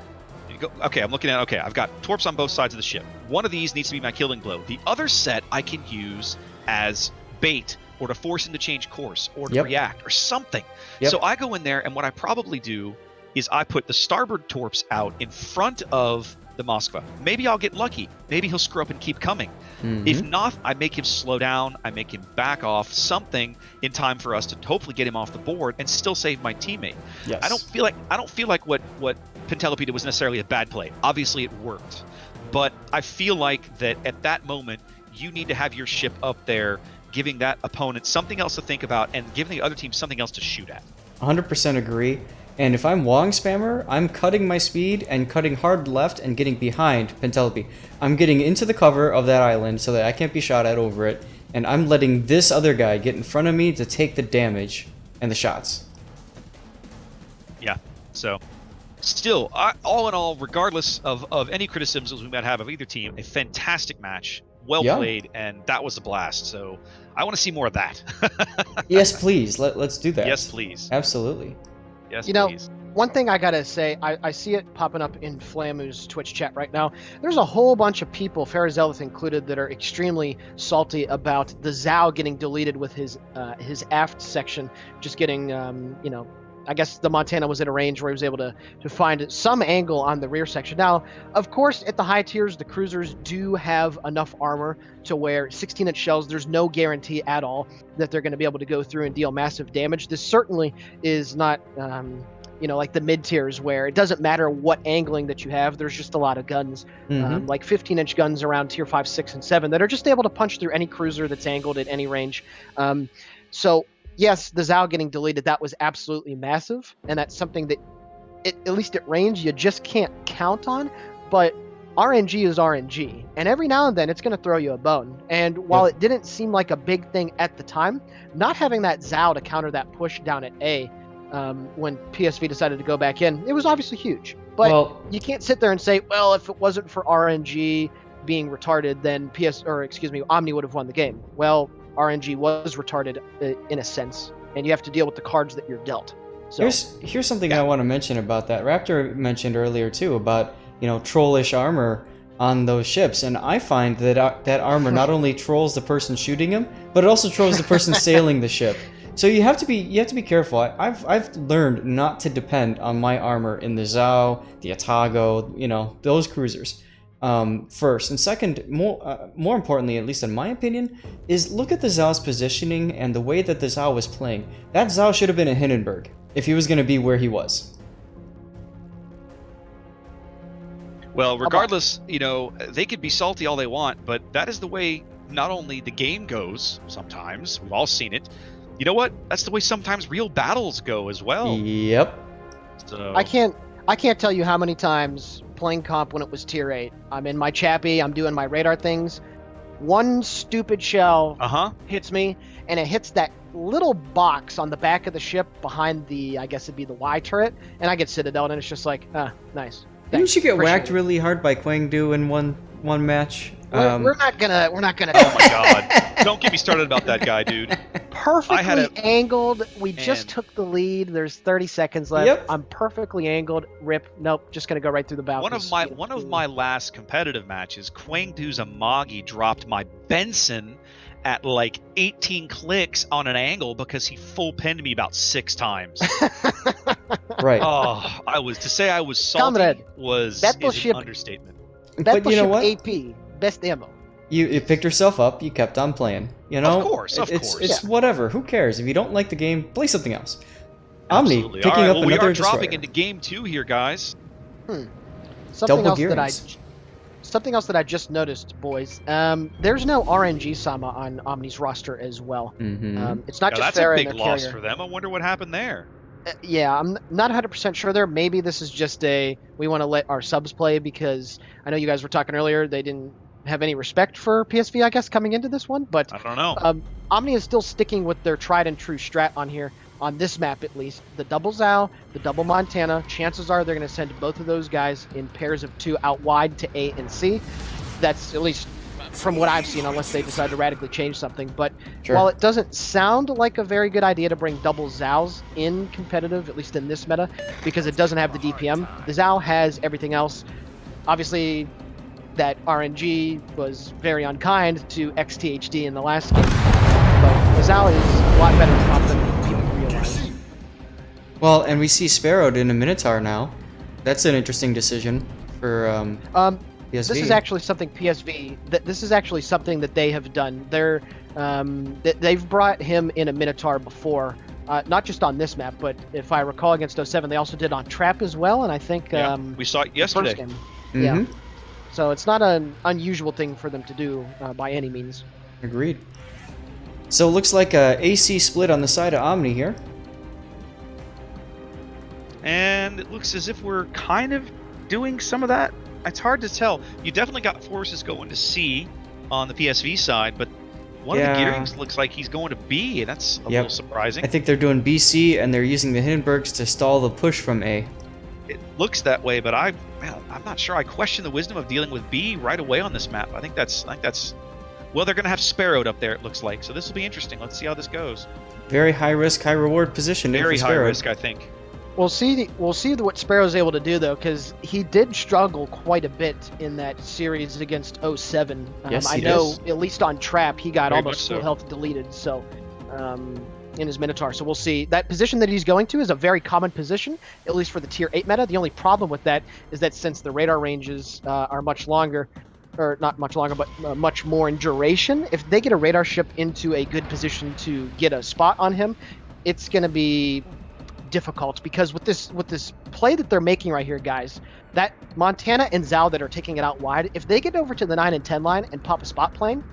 I'm looking at. Okay, I've got torps on both sides of the ship. One of these needs to be my killing blow. The other set I can use as bait or to force him to change course or to react or something. So I go in there, and what I probably do is I put the starboard torps out in front of the Moskva. Maybe I'll get lucky. Maybe he'll screw up and keep coming. If not, I make him slow down. I make him back off, something in time for us to hopefully get him off the board and still save my teammate. I don't feel like what Pentelope did was necessarily a bad play. Obviously, it worked, but I feel like that at that moment you need to have your ship up there, giving that opponent something else to think about and giving the other team something else to shoot at. 100% agree. And if I'm Wong Spammer, I'm cutting my speed and cutting hard left and getting behind Pentelope. I'm getting into the cover of that island so that I can't be shot at over it, and I'm letting this other guy get in front of me to take the damage and the shots. Yeah, so still, all in all, regardless of any criticisms we might have of either team, a fantastic match, well played, and that was a blast. So I want to see more of that. Yes, please. Let's do that. Yes, please. Absolutely. Yes, please. One thing I gotta say, I see it popping up in Flamu's Twitch chat right now. There's a whole bunch of people, Farazelith included, that are extremely salty about the Zhao getting deleted with his aft section, just getting, I guess the Montana was in a range where he was able to find some angle on the rear section. Now, of course, at the high tiers, the cruisers do have enough armor to where 16-inch shells, there's no guarantee at all that they're going to be able to go through and deal massive damage. This certainly is not, like the mid tiers where it doesn't matter what angling that you have. There's just a lot of guns, like 15-inch guns around tier 5, 6, and 7 that are just able to punch through any cruiser that's angled at any range. So yes, the Zhao getting deleted, that was absolutely massive, and that's something that, at least at range, you just can't count on, but RNG is RNG, and every now and then it's going to throw you a bone, and while it didn't seem like a big thing at the time, not having that Zhao to counter that push down at A, when PSV decided to go back in, it was obviously huge, but you can't sit there and say, well, if it wasn't for RNG being retarded, then Omni would have won the game. Well, RNG was retarded in a sense, and you have to deal with the cards that you're dealt. So here's something I want to mention about that. Raptor mentioned earlier too about trollish armor on those ships, and I find that that armor not only trolls the person shooting him, but it also trolls the person sailing the ship. So you have to be careful. I've learned not to depend on my armor in the Zhao, the Atago, those cruisers. First, and second, more importantly, at least in my opinion, is look at the Zhao's positioning and the way that the Zhao was playing. That Zhao should have been a Hindenburg if he was going to be where he was. Well, regardless, you know, they could be salty all they want, but that is the way not only the game goes sometimes, we've all seen it. You know what? That's the way sometimes real battles go as well. Yep. So I can't tell you how many times playing comp when it was tier 8. I'm in my chappy, I'm doing my radar things. One stupid shell hits me, and it hits that little box on the back of the ship behind the, I guess it'd be the Y turret, and I get Citadel, and it's just like, nice. Didn't you get Appreciate whacked it. really hard by Kwangdu in one match? We're not gonna. oh my god. Don't get me started about that guy, dude. Perfectly angled. We just took the lead. There's 30 seconds left. Yep. I'm perfectly angled. Rip. Nope. Just gonna go right through the bow. One of my last competitive matches, Kwangdu's Amagi dropped my Benson at like 18 clicks on an angle because he full pinned me about 6 times. Right. Oh, I was salty Comrade, is Battleship- an understatement. But you know what? AP. Best ammo. You picked yourself up. You kept on playing. You know. Of course. It's whatever. Who cares? If you don't like the game, play something else. Omni Absolutely. picking All right, up well, we another are dropping destroyer. into game 2 here, guys. Something Double else that I just noticed, boys. There's no RNG Sama on Omni's roster as well. Mm-hmm. It's not Now, just that's a Farah big and their loss carrier. for them. I wonder what happened there. Yeah, I'm not 100% sure there. Maybe this is just we want to let our subs play because I know you guys were talking earlier. They didn't have any respect for PSV, I guess, coming into this one. But I don't know. Omni is still sticking with their tried and true strat on here, on this map at least. The double Zao, the double Montana. Chances are they're going to send both of those guys in pairs of 2 out wide to A and C. That's at least from what I've seen, unless they decide to radically change something. But Sure. while it doesn't sound like a very good idea to bring double Zaos in competitive, at least in this meta, because it doesn't have the DPM, the Zao has everything else. Obviously, that RNG was very unkind to XTHD in the last game. But the Zao is a lot better comp than people realize. Well, and we see Sparrowed in a Minotaur now. That's an interesting decision for PSV. This is actually something PSV. This is actually something that they have done. They've brought him in a Minotaur before, not just on this map, but if I recall against 07, they also did on Trap as well. And I think we saw it the first yesterday. game. Mhm. Yeah. So it's not an unusual thing for them to do by any means. Agreed. So it looks like a AC split on the side of Omni here. And it looks as if we're kind of doing some of that. It's hard to tell. You definitely got forces going to C on the PSV side, but one of the Yeah. gearings looks like he's going to B, and that's a little surprising. I think they're doing BC and they're using the Hindenburgs to stall the push from A. It looks that way, but I'm not sure. I question the wisdom of dealing with B right away on this map. I think that's well, they're going to have Sparrowed up there, it looks like. So this will be interesting. Let's see how this goes. Very high risk, high reward position. Very for high Sparrowed. risk, I think. We'll see what Sparrow's able to do though, because he did struggle quite a bit in that series against 07. Yes, I he know does. at least on Trap he got Very almost much so. full health deleted. So in his Minotaur, so we'll see. That position that he's going to is a very common position, at least for the tier 8 meta. The only problem with that is that since the radar ranges are much longer, or not much longer, but much more in duration, if they get a radar ship into a good position to get a spot on him, it's going to be difficult, because with this play that they're making right here, guys, that Montana and Zao that are taking it out wide, if they get over to the 9 and 10 line and pop a spot plane,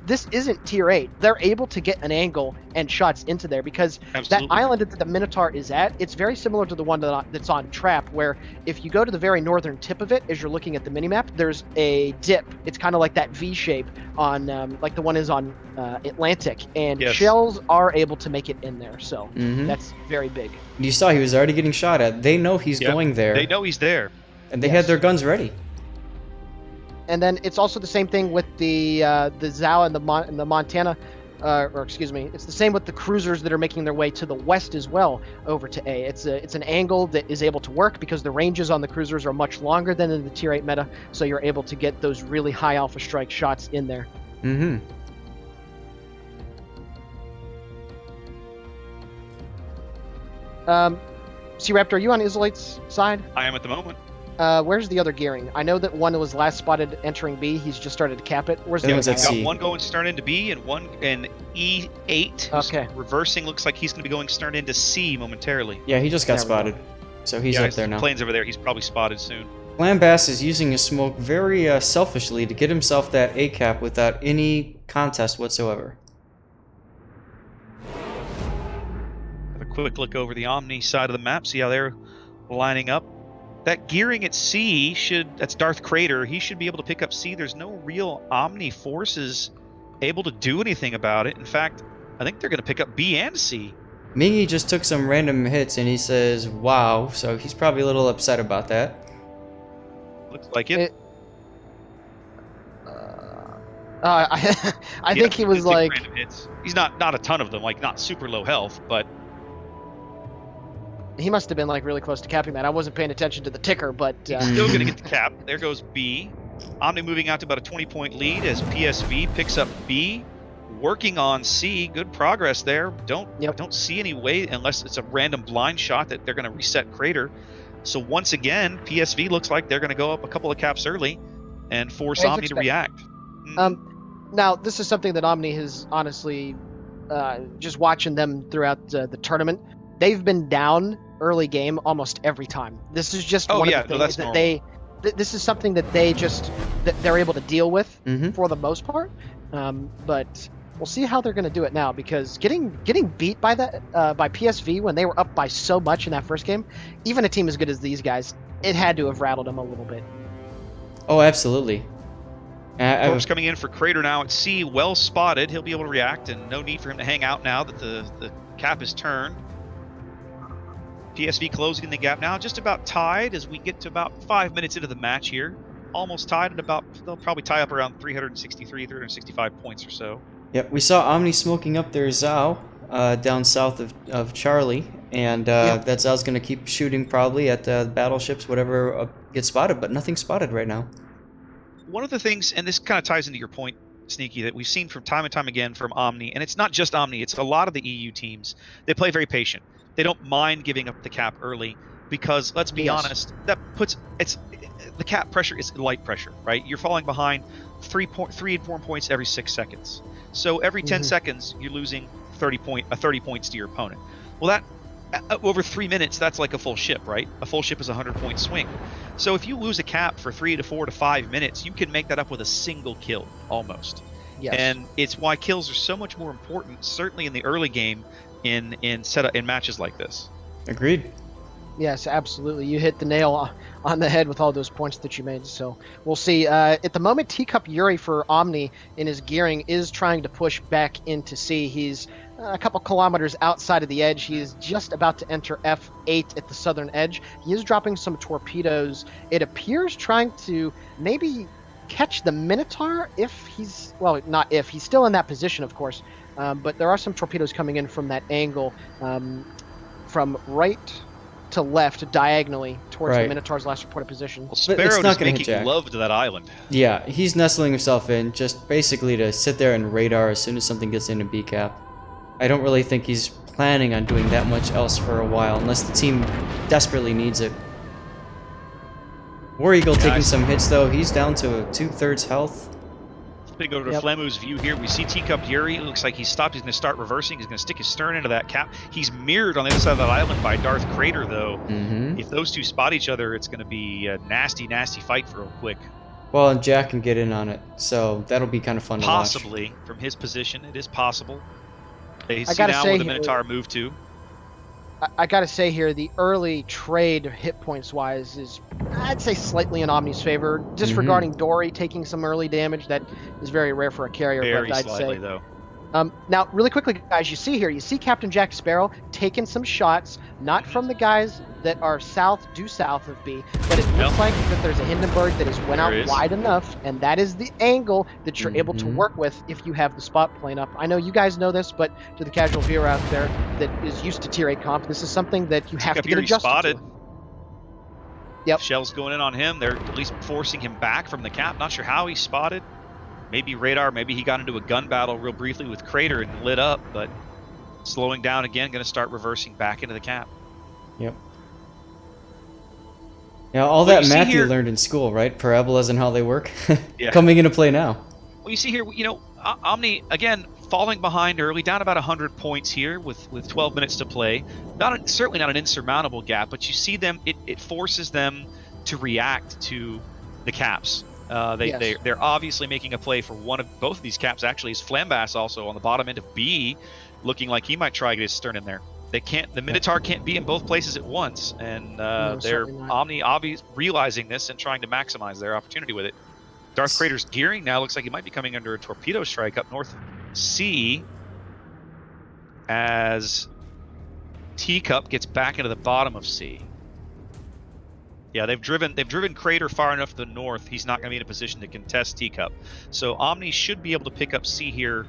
this isn't tier 8. They're able to get an angle and shots into there, because Absolutely. that island that the Minotaur is at, it's very similar to the one that's on Trap, where if you go to the very northern tip of it, as you're looking at the minimap, there's a dip. It's kind of like that V shape on, like the one is on Atlantic, and Yes. shells are able to make it in there, so Mhm. that's very big. You saw he was already getting shot at. They know he's Yep. going there. They know he's there. And they Yes. had their guns ready. And then it's also the same thing with the Zao and the Montana, or excuse me, it's the same with the cruisers that are making their way to the west as well over to A. It's an angle that is able to work because the ranges on the cruisers are much longer than in the tier 8 meta, so you're able to get those really high alpha strike shots in there. Mm-hmm. C-Raptor, are you on Isolate's side? I am at the moment. Where's the other gearing? I know that one was last spotted entering B. He's just started to cap it. Where's the That other one's guy? at Got C. one going stern into B and one in E8. who's Okay. Reversing looks like he's going to be going stern into C momentarily. Yeah, he just got There we go. spotted. So he's yeah, up there now. Plane's over there. He's probably spotted soon. Lambas is using his smoke very selfishly to get himself that A cap without any contest whatsoever. Have a quick look over the Omni side of the map, see how they're lining up. That gearing at C that's Darth Crater, he should be able to pick up C. There's no real Omni forces able to do anything about it. In fact, I think they're going to pick up B and C. Mingy just took some random hits and he says, wow, so he's probably a little upset about that. Looks like it. I think he was like... Random hits. He's not a ton of them, like not super low health, but... He must have been like really close to capping that. I wasn't paying attention to the ticker, but... Still going to get the cap. There goes B. Omni moving out to about a 20-point lead as PSV picks up B. Working on C. Good progress there. Don't see any way, unless it's a random blind shot, that they're going to reset Crater. So once again, PSV looks like they're going to go up a couple of caps early and force Omni to react. Now, this is something that Omni has honestly, just watching them throughout the tournament, they've been down early game almost every time. This is just one of the things that this is something that they're able to deal with for the most part. But we'll see how they're going to do it now, because getting beat by by PSV when they were up by so much in that first game, even a team as good as these guys, it had to have rattled them a little bit. Oh, absolutely. Corpse coming in for Crater now at C, well spotted. He'll be able to react, and no need for him to hang out now that the cap is turned. PSV closing the gap now, just about tied as we get to about 5 minutes into the match here. Almost tied at about, they'll probably tie up around 363, 365 points or so. Yep, we saw Omni smoking up their Zhao down south of Charlie, and that Zhao's going to keep shooting probably at the battleships, whatever gets spotted, but nothing spotted right now. One of the things, and this kind of ties into your point, Sneaky, that we've seen from time and time again from Omni, and it's not just Omni, it's a lot of the EU teams, they play very patient. They don't mind giving up the cap early because, let's be honest, that puts the cap pressure is light pressure, right? You're falling behind 3 and 4 points every 6 seconds. So every 10 seconds, you're losing 30 points to your opponent. Well, that over 3 minutes, that's like a full ship, right? A full ship is a 100-point swing. So if you lose a cap for 3 to 4 to 5 minutes, you can make that up with a single kill, almost. Yes. And it's why kills are so much more important, certainly in the early game, in matches like this. Agreed. Yes, absolutely. You hit the nail on the head with all those points that you made. So we'll see. At the moment, Teacup Yuri for Omni in his gearing is trying to push back into C. He's a couple kilometers outside of the edge. He is just about to enter F8 at the southern edge. He is dropping some torpedoes. It appears trying to maybe catch the Minotaur if he's, well, not if. He's still in that position, of course. But there are some torpedoes coming in from that angle from right to left diagonally towards the Minotaur's last reported position. Well, Sparrow is making love to that island. Yeah, he's nestling himself in just basically to sit there and radar as soon as something gets into B cap. I don't really think he's planning on doing that much else for a while unless the team desperately needs it. War Eagle taking some hits though. He's down to 2/3 health. Let's go to Flemu's view here. We see Teacup Yuri. It looks like he's stopped. He's going to start reversing. He's going to stick his stern into that cap. He's mirrored on the other side of that island by Darth Crater, though. If those two spot each other, it's going to be a nasty, nasty fight for real quick. Well, and Jack can get in on it, so that'll be kind of fun to watch. Possibly, from his position, it is possible. They see now where the Minotaur moved to. I gotta say here, the early trade hit points wise is, I'd say, slightly in Omni's favor. Disregarding Dory taking some early damage, that is very rare for a carrier. Very but I'd slightly, say, though. Now, really quickly, guys, you see Captain Jack Sparrow taking some shots, not from the guys that are due south of B, but it looks like that there's a Hindenburg that has went out wide enough, and that is the angle that you're able to work with if you have the spot plane up. I know you guys know this, but to the casual viewer out there that is used to Tier 8 comp, this is something that you have to get adjusted to. Yep. Shells going in on him. They're at least forcing him back from the cap. Not sure how he's spotted. Maybe radar, maybe he got into a gun battle real briefly with Crater and lit up, but slowing down again, going to start reversing back into the cap. Yep. Yeah, all that math you learned in school, right? Parabolas and how they work, coming into play now. Well, you see here, you know, Omni, again, falling behind early, down about 100 points here with 12 minutes to play. Certainly not an insurmountable gap, but you see them, it forces them to react to the caps. Yes. They're obviously making a play for both of these caps. Actually, is Flambass also on the bottom end of B, looking like he might try to get his stern in there. They can't. The Minotaur can't be in both places at once, and No, they're certainly not. Omni realizing this and trying to maximize their opportunity with it. Darth Crater's gearing now looks like he might be coming under a torpedo strike up north of C, as Teacup gets back into the bottom of C. Yeah, they've driven Crater far enough to the north. He's not going to be in a position to contest Teacup. So Omni should be able to pick up C here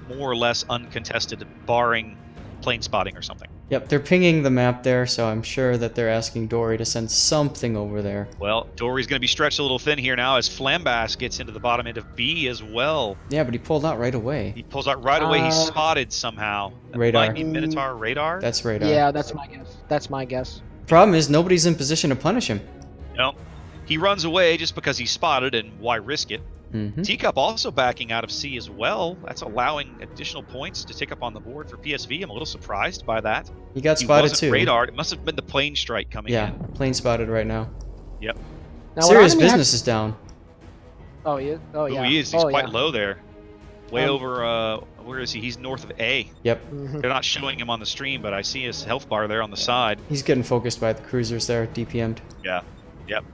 more or less uncontested, barring plane spotting or something. Yep, they're pinging the map there, so I'm sure that they're asking Dory to send something over there. Well, Dory's going to be stretched a little thin here now as Flambass gets into the bottom end of B as well. Yeah, but he pulled out right away. He pulls out right away. He's spotted somehow. That Radar. might be Minotaur radar. That's radar. Yeah, that's my guess. That's my guess. Problem is, nobody's in position to punish him. No. He runs away just because he's spotted, and why risk it? Mm-hmm. Teacup also backing out of C as well. That's allowing additional points to tick up on the board for PSV. I'm a little surprised by that. He got spotted wasn't too. radar. It must have been the plane strike coming Yeah, in. plane spotted right now. Yep. Now, Serious what Omni business is down. Oh, he is? Oh, yeah. Ooh, he is. He's oh, quite yeah. low there. Way over, where is he? He's north of A. Yep, Mhm. They're not showing him on the stream, but I see his health bar there on the side. he's getting focused by the cruisers there, DPM'd. Yeah. Yep.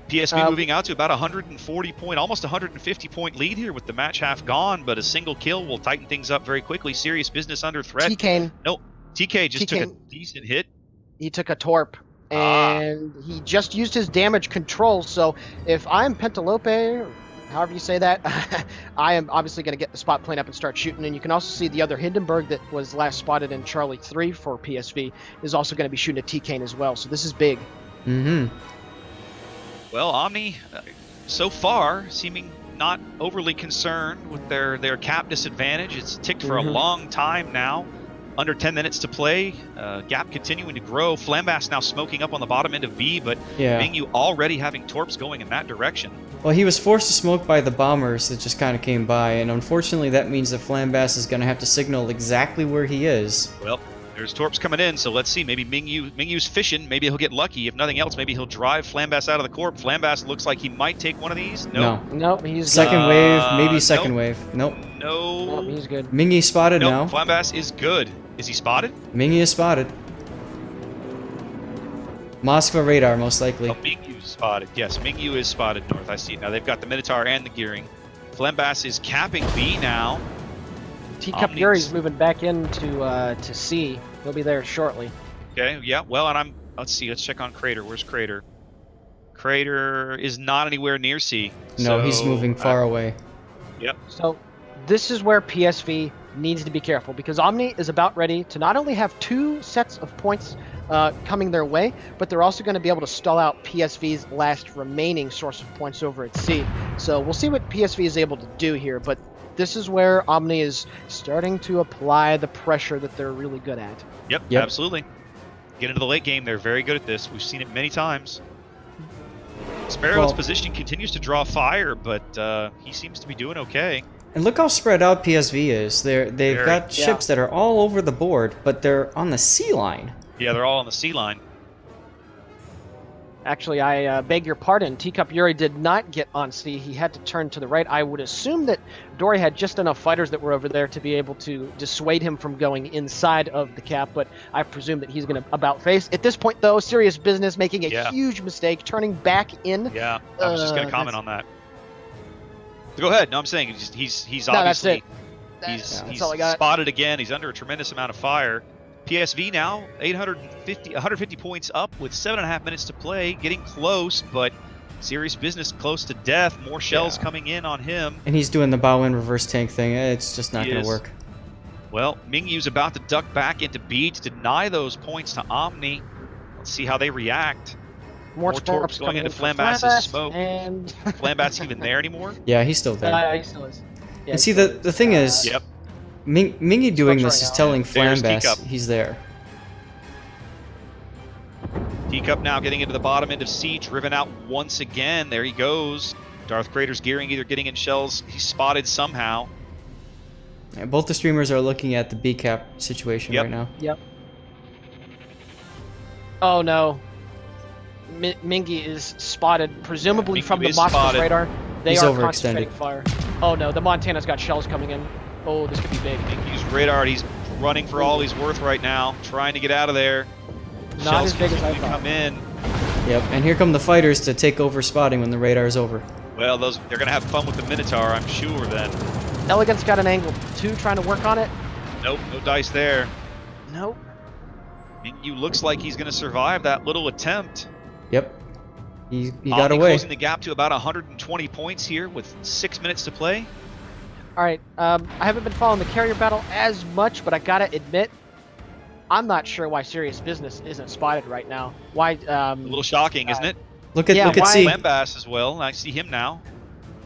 PSV moving out to about 140 point, almost 150 point lead here with the match half gone, but a single kill will tighten things up very quickly. Serious business under threat. T-Kane, No, TK just took a T-Kane. decent hit. he took a torp, and he just used his damage control. So if I'm Pentalope, however you say that, I am obviously going to get the spot plane up and start shooting. And you can also see the other Hindenburg that was last spotted in Charlie 3 for PSV is also going to be shooting a T-Kane as well. So this is big. Mm-hmm. Well, Omni, so far, seeming not overly concerned with their cap disadvantage. It's ticked for a long time now. Under 10 minutes to play. Gap continuing to grow. Flambass now smoking up on the bottom end of B, but Yeah. Mingyu already having torps going in that direction. Well, he was forced to smoke by the bombers that just kind of came by, and unfortunately that means that Flambass is going to have to signal exactly where he is. Well, there's torps coming in, so let's see. Maybe Mingyu's fishing. Maybe he'll get lucky. If nothing else, maybe he'll drive Flambass out of the corp. Flambass looks like he might take one of these. No. Nope, he's Second wave, maybe second nope. wave. Nope. No. Nope, he's good. Mingy spotted Nope, now. Flambass is good. Is he spotted? Mingy is spotted. Moskva radar, most likely. Oh, Mingyu spotted. Yes, Mingyu is spotted north. I see it now. They've got the Minotaur and the gearing. Flambass is capping B now. Teacup Omni's- Yuri's moving back into to C. He'll be there shortly. Okay, yeah, well, and let's see, let's check on Crater. Where's Crater? Crater is not anywhere near C. No, he's so, moving far away. Yep. So this is where PSV needs to be careful, because Omni is about ready to not only have 2 sets of points coming their way, but they're also going to be able to stall out PSV's last remaining source of points over at C. So we'll see what PSV is able to do here, but this is where Omni is starting to apply the pressure that they're really good at. Yep, Yep. absolutely. Get into the late game. They're very good at this. We've seen it many times. Sparrow's Well- position continues to draw fire, but he seems to be doing okay. And look how spread out PSV is. They've Very. got Yeah. ships that are all over the board, but they're on the sea line. Yeah, they're all on the C line. Actually, I beg your pardon. Teacup Yuri did not get on C. He had to turn to the right. I would assume that Dory had just enough fighters that were over there to be able to dissuade him from going inside of the cap, but I presume that he's going to about face. At this point, though, serious business, making a Yeah. huge mistake, turning back in. Yeah, I was just going to comment on that. Go ahead. No, I'm saying he's No, that's obviously it. That's he's all I got. spotted again. He's under a tremendous amount of fire. PSV now 150 points up with 7.5 minutes to play, getting close, but serious business close to death. More shells Yeah. coming in on him. And he's doing the bow in reverse tank thing. It's just not He going is. to work. Well, Mingyu's about to duck back into B to deny those points to Omni. Let's see how they react. More torps torps going coming into in for Flambass's smoke. And Flambass even there anymore? Yeah, he's still there. he still is. Yeah, And see, he still the thing is, Yep. Mingy doing Smoke's this is running out. telling There's Flambass Teacup. he's there. Teacup now getting into the bottom end of C, driven out once again. There he goes. Darth Crater's gearing, either getting in shells. He's spotted somehow. Yeah, both the streamers are looking at the B cap situation Yep. right now. Yep. Oh no. Mingy is spotted, presumably Mingy from the is Moscow's spotted. radar. They He's are overextended. concentrating fire. Oh no, the Montana's got shells coming in. Oh, this could be big. Mingy's radar. He's running for all he's worth right now, trying to get out of there. Not Shells as big as I continue to thought. come in. Yep, and here come the fighters to take over spotting when the radar's over. Well, they're gonna have fun with the Minotaur, I'm sure. Then. Elegant's got an angle too, trying to work on it. Nope, no dice there. Nope. Mingyu looks like he's gonna survive that little attempt. Yep. He got Omni away. closing the gap to about 120 points here with 6 minutes to play. All right. I haven't been following the carrier battle as much, but I gotta admit, I'm not sure why Serious Business isn't spotted right now. Why? A little shocking, isn't it? Look at Yeah, look at why- C. Lambas as well. I see him now.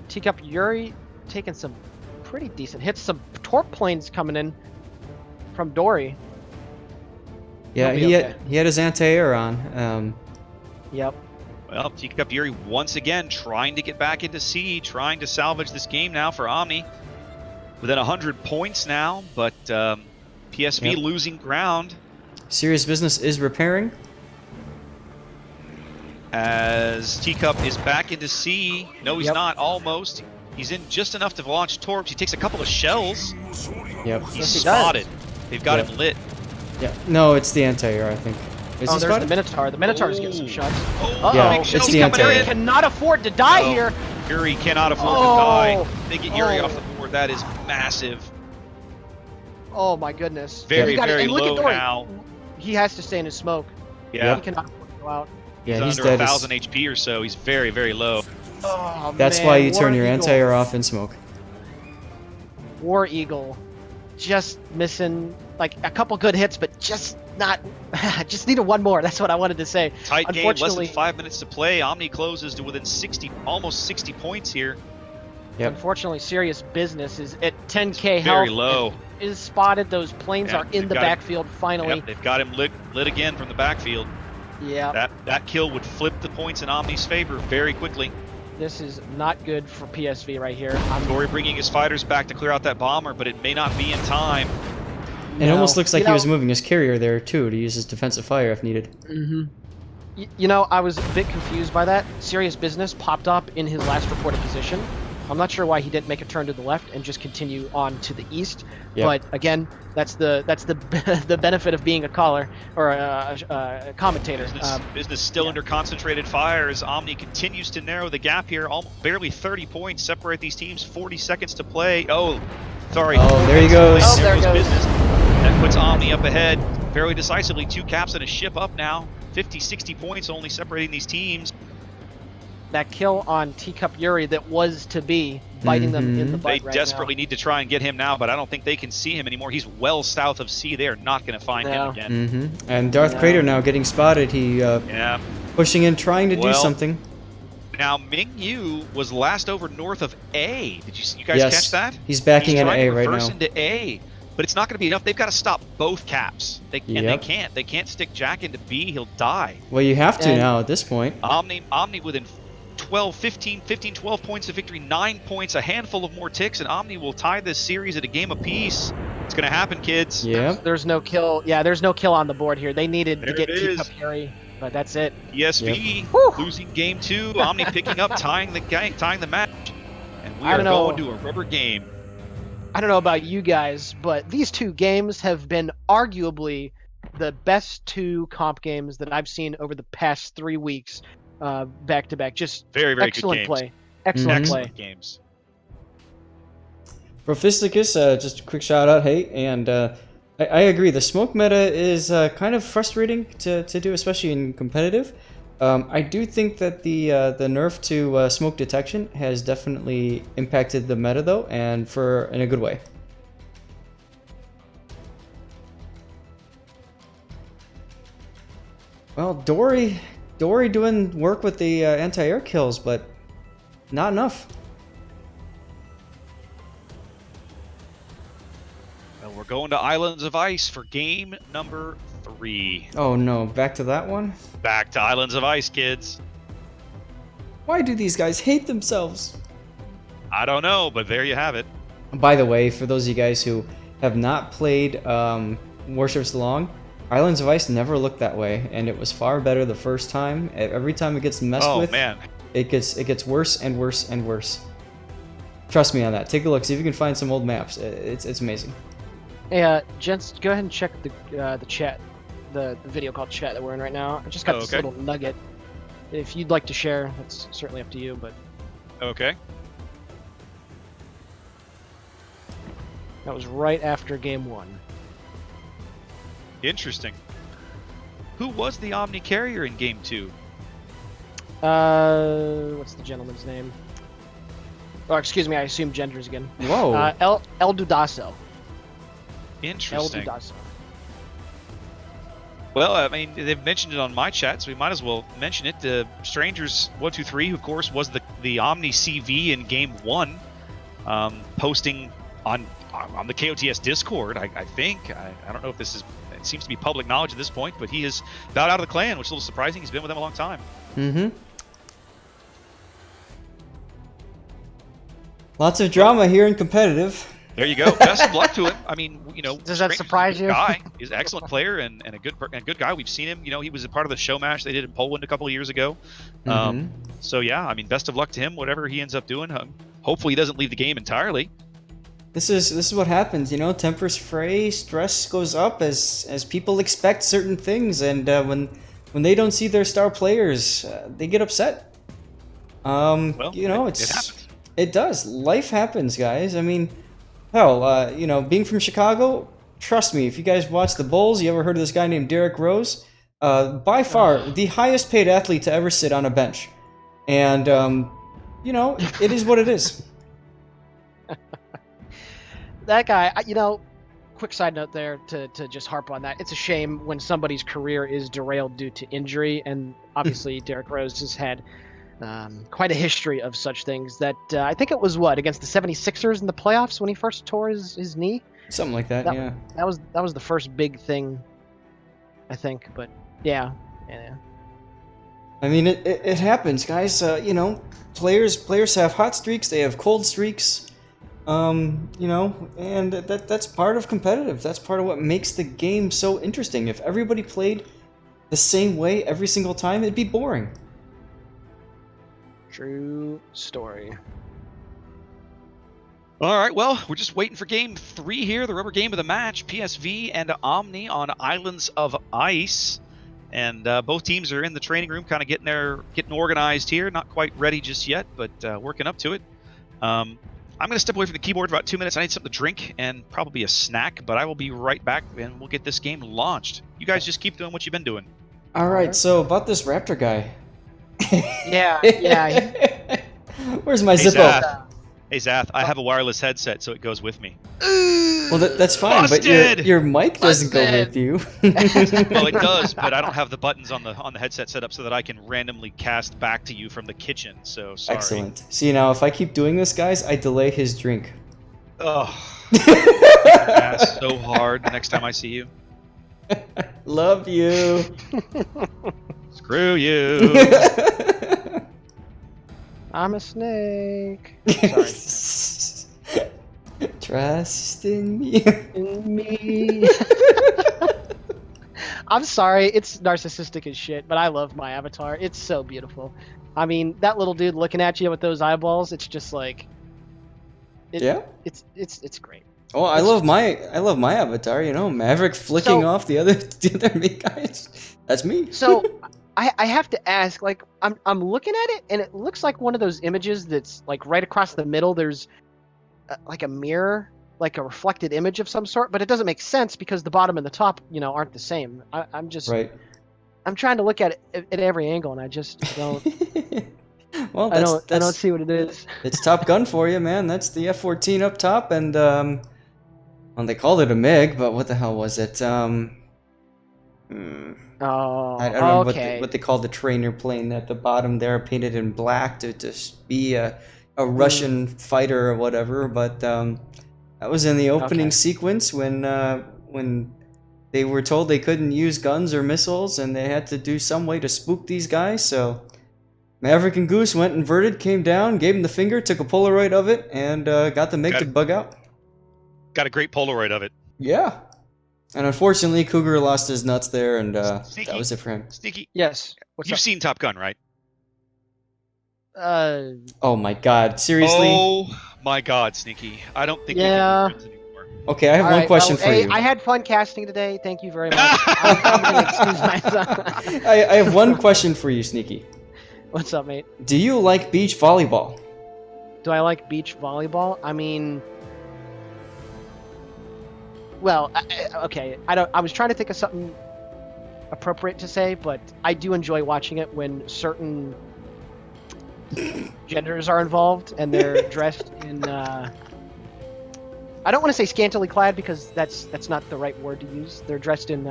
Teacup Yuri taking some pretty decent hits. Some torp planes coming in from Dory. Yeah, He'll be okay. he had his anti-air on. Yep. Well, Teacup Yuri once again trying to get back into C, trying to salvage this game now for Omni. Within 100 points now, but PSV Yep. losing ground Serious Business is repairing. as Teacup is back into C. No, he's Yep. not. Almost. He's in just enough to launch torps. He takes a couple of shells. Yep. He's Yes, he does. spotted. They've got Yep. him lit. Yeah. No, it's the anti-air, I think. Is Oh, he there's the spotted? Minotaur. The Minotaur's getting some Oh. shots. Oh, Yeah, big it's shells the coming anti-air. in. Cannot afford to die No. here. Yuri cannot afford Oh. to die. They get Yuri Oh. off the board. That is massive. Oh my goodness. Very, He got it. very And look low at Dory. now. He has to stay in his smoke. Yeah, He cannot afford to go out. Yeah, he's he's under dead. 1,000 HP or so. He's very, very low. Oh, That's man. why you War turn your Eagle. anti-air off in smoke. War Eagle. Just missing like a couple good hits, but just not. Just needed one more. That's what I wanted to say. Tight game, less than Unfortunately- 5 minutes to play. Omni closes to within 60, almost 60 points here. Yep. Unfortunately, Serious Business is at 10k Very health. low. Is spotted. Those planes Yeah, are in they've the got him. backfield finally. Yep, they've got him lit again from the backfield. Yeah. That kill would flip the points in Omni's favor very quickly. This is not good for PSV right here. Dory bringing his fighters back to clear out that bomber, but it may not be in time. It almost looks like You he was know- moving his carrier there too to use his defensive fire if needed. You know, I was a bit confused by that. Serious Business popped up in his last reported position. I'm not sure why he didn't make a turn to the left and just continue on to the east. Yep. But again, that's the the benefit of being a caller or a commentator. Business still under concentrated fire as Omni continues to narrow the gap here. Barely 30 points separate these teams. 40 seconds to play. Oh, sorry. Oh, there he goes. Oh, there goes. Business. That puts Omni up ahead fairly decisively. 2 caps and a ship up now. 50, 60 points only separating these teams. That kill on Teacup Yuri that was to be biting them in the butt They right desperately need to try and get him now, but I don't think they can see him anymore. He's well south of C. They are not going to find No. him again. And Darth Yeah. Crater now getting spotted. He Yeah. pushing in, trying to do Well, something. Now, Mingyu was last over north of A. Did you guys Yes. catch that? He's backing He's in trying A to right reverse now. into A, but it's not going to be enough. They've got to stop both caps. And they Yep. can't. They can't stick Jack into B. He'll die. Well, you have to And- now at this point. Omni within 12 points of victory, 9 points, a handful of more ticks, and Omni will tie this series at a game apiece. It's going to happen, kids. Yep. There's no kill. Yeah, there's no kill on the board here. They needed to There get it is. Teacup Yuri, but that's it. PSV Whew. losing game 2. Omni picking up, tying the match, and we I are don't know. going to a rubber game. I don't know about you guys, but these two games have been arguably the best 2 comp games that I've seen over the past 3 weeks, back to back. Just Very, very excellent good games. play. Excellent play. Excellent games. Prophisticus, just a quick shout out, hey, and I agree. The smoke meta is kind of frustrating to do, especially in competitive. I do think that the nerf to smoke detection has definitely impacted the meta though, and in a good way. Well, Dory doing work with the anti-air kills, but not enough. Well, we're going to Islands of Ice for game number 3. Oh no, back to that one? Back to Islands of Ice, kids. Why do these guys hate themselves? I don't know, but there you have it. By the way, for those of you guys who have not played Warships Long, Islands of Ice never looked that way, and it was far better the first time. Every time it gets messed with, man. it gets worse and worse and worse. Trust me on that. Take a look. See if you can find some old maps. It's amazing. Hey, gents, go ahead and check the chat, the video called chat that we're in right now. I just got this little nugget. If you'd like to share, that's certainly up to you. But okay. That was right after game 1. Interesting. Who was the Omni carrier in game 2? What's the gentleman's name? Oh, excuse me, I assume genders again. Whoa. El Dudaso. Interesting. El Dudaso. Well, I mean, they've mentioned it on my chat, so we might as well mention it. Strangers123, who of course was the Omni CV in game 1, posting on the KOTS Discord, I think. I don't know if this is... It seems to be public knowledge at this point, but he is bowed out of the clan, which is a little surprising. He's been with them a long time. Mm-hmm. Lots of drama here in competitive. There you go. Best of luck to him. I mean, you know, does that surprise you? Guy. He's an excellent player and a good guy. We've seen him. You know, he was a part of the show match they did in Poland a couple of years ago. So yeah, I mean, best of luck to him. Whatever he ends up doing. Hopefully, he doesn't leave the game entirely. This is what happens, you know. Tempers fray, stress goes up as people expect certain things, and when they don't see their star players, they get upset. Well, you know, it happens. It does. Life happens, guys. I mean, hell, you know, being from Chicago, trust me, if you guys watch the Bulls, you ever heard of this guy named Derrick Rose? By far the highest paid athlete to ever sit on a bench, and you know, it is what it is. That guy, you know, quick side note there to just harp on that. It's a shame when somebody's career is derailed due to injury, and obviously Derrick Rose has had quite a history of such things. That I think it was against the 76ers in the playoffs when he first tore his knee. Something like that, yeah. That was the first big thing, I think. But yeah. I mean, it happens, guys. You know, players have hot streaks, they have cold streaks. You know, and that's part of competitive. That's part of what makes the game so interesting. If everybody played the same way every single time, it'd be boring. True story. All right, well, we're just waiting for game 3 here, the rubber game of the match. PSV and Omni on Islands of Ice. And both teams are in the training room, kind of getting organized here. Not quite ready just yet, but working up to it. I'm going to step away from the keyboard for about 2 minutes. I need something to drink and probably a snack, but I will be right back and we'll get this game launched. You guys just keep doing what you've been doing. All right, so about this Raptor guy. Yeah. Where's my Zippo? Hey, Zath, I have a wireless headset, so it goes with me. Well, that's fine, Busted! but your mic doesn't go with you. Well, it does, but I don't have the buttons on the headset set up so that I can randomly cast back to you from the kitchen, so sorry. Excellent. See, now, if I keep doing this, guys, I delay his drink. Oh, ass so hard the next time I see you. Love you. Screw you. I'm a snake. Sorry. Trust in me. In me. I'm sorry, it's narcissistic as shit, but I love my avatar. It's so beautiful. I mean, that little dude looking at you with those eyeballs, it's just like yeah. It's great. Oh, I love my avatar, you know, Maverick flicking off the other main guys. That's me. So I have to ask, like, I'm looking at it, and it looks like one of those images that's like right across the middle. There's like a mirror, like a reflected image of some sort, but it doesn't make sense because the bottom and the top, you know, aren't the same. I'm just right. I'm trying to look at it at every angle, and I just don't. Well, I don't see what it is. It's Top Gun for you, man. That's the F-14 up top, and well, they called it a MiG, but what the hell was it? Oh, I don't know okay. what they call the trainer plane at the bottom there, painted in black to be a Russian fighter or whatever. But that was in the opening sequence when they were told they couldn't use guns or missiles, and they had to do some way to spook these guys. So Maverick and Goose went inverted, came down, gave him the finger, took a Polaroid of it, and got the MiG to bug out. Got a great Polaroid of it. Yeah. And unfortunately, Cougar lost his nuts there, and that Sneaky. was it for him. Sneaky. Yes. What's You've up? seen Top Gun, right? Oh my God! Seriously? Oh my God, Sneaky! I don't think Yeah. we can be friends anymore. Okay, I have All one right, question well, for hey, you. I had fun casting today. Thank you very much. I'm going to excuse myself. I have one question for you, Sneaky. What's up, mate? Do you like beach volleyball? Do I like beach volleyball? I mean, well, okay. I was trying to think of something appropriate to say, but I do enjoy watching it when certain genders are involved and they're dressed in. I don't want to say scantily clad because that's not the right word to use. They're dressed in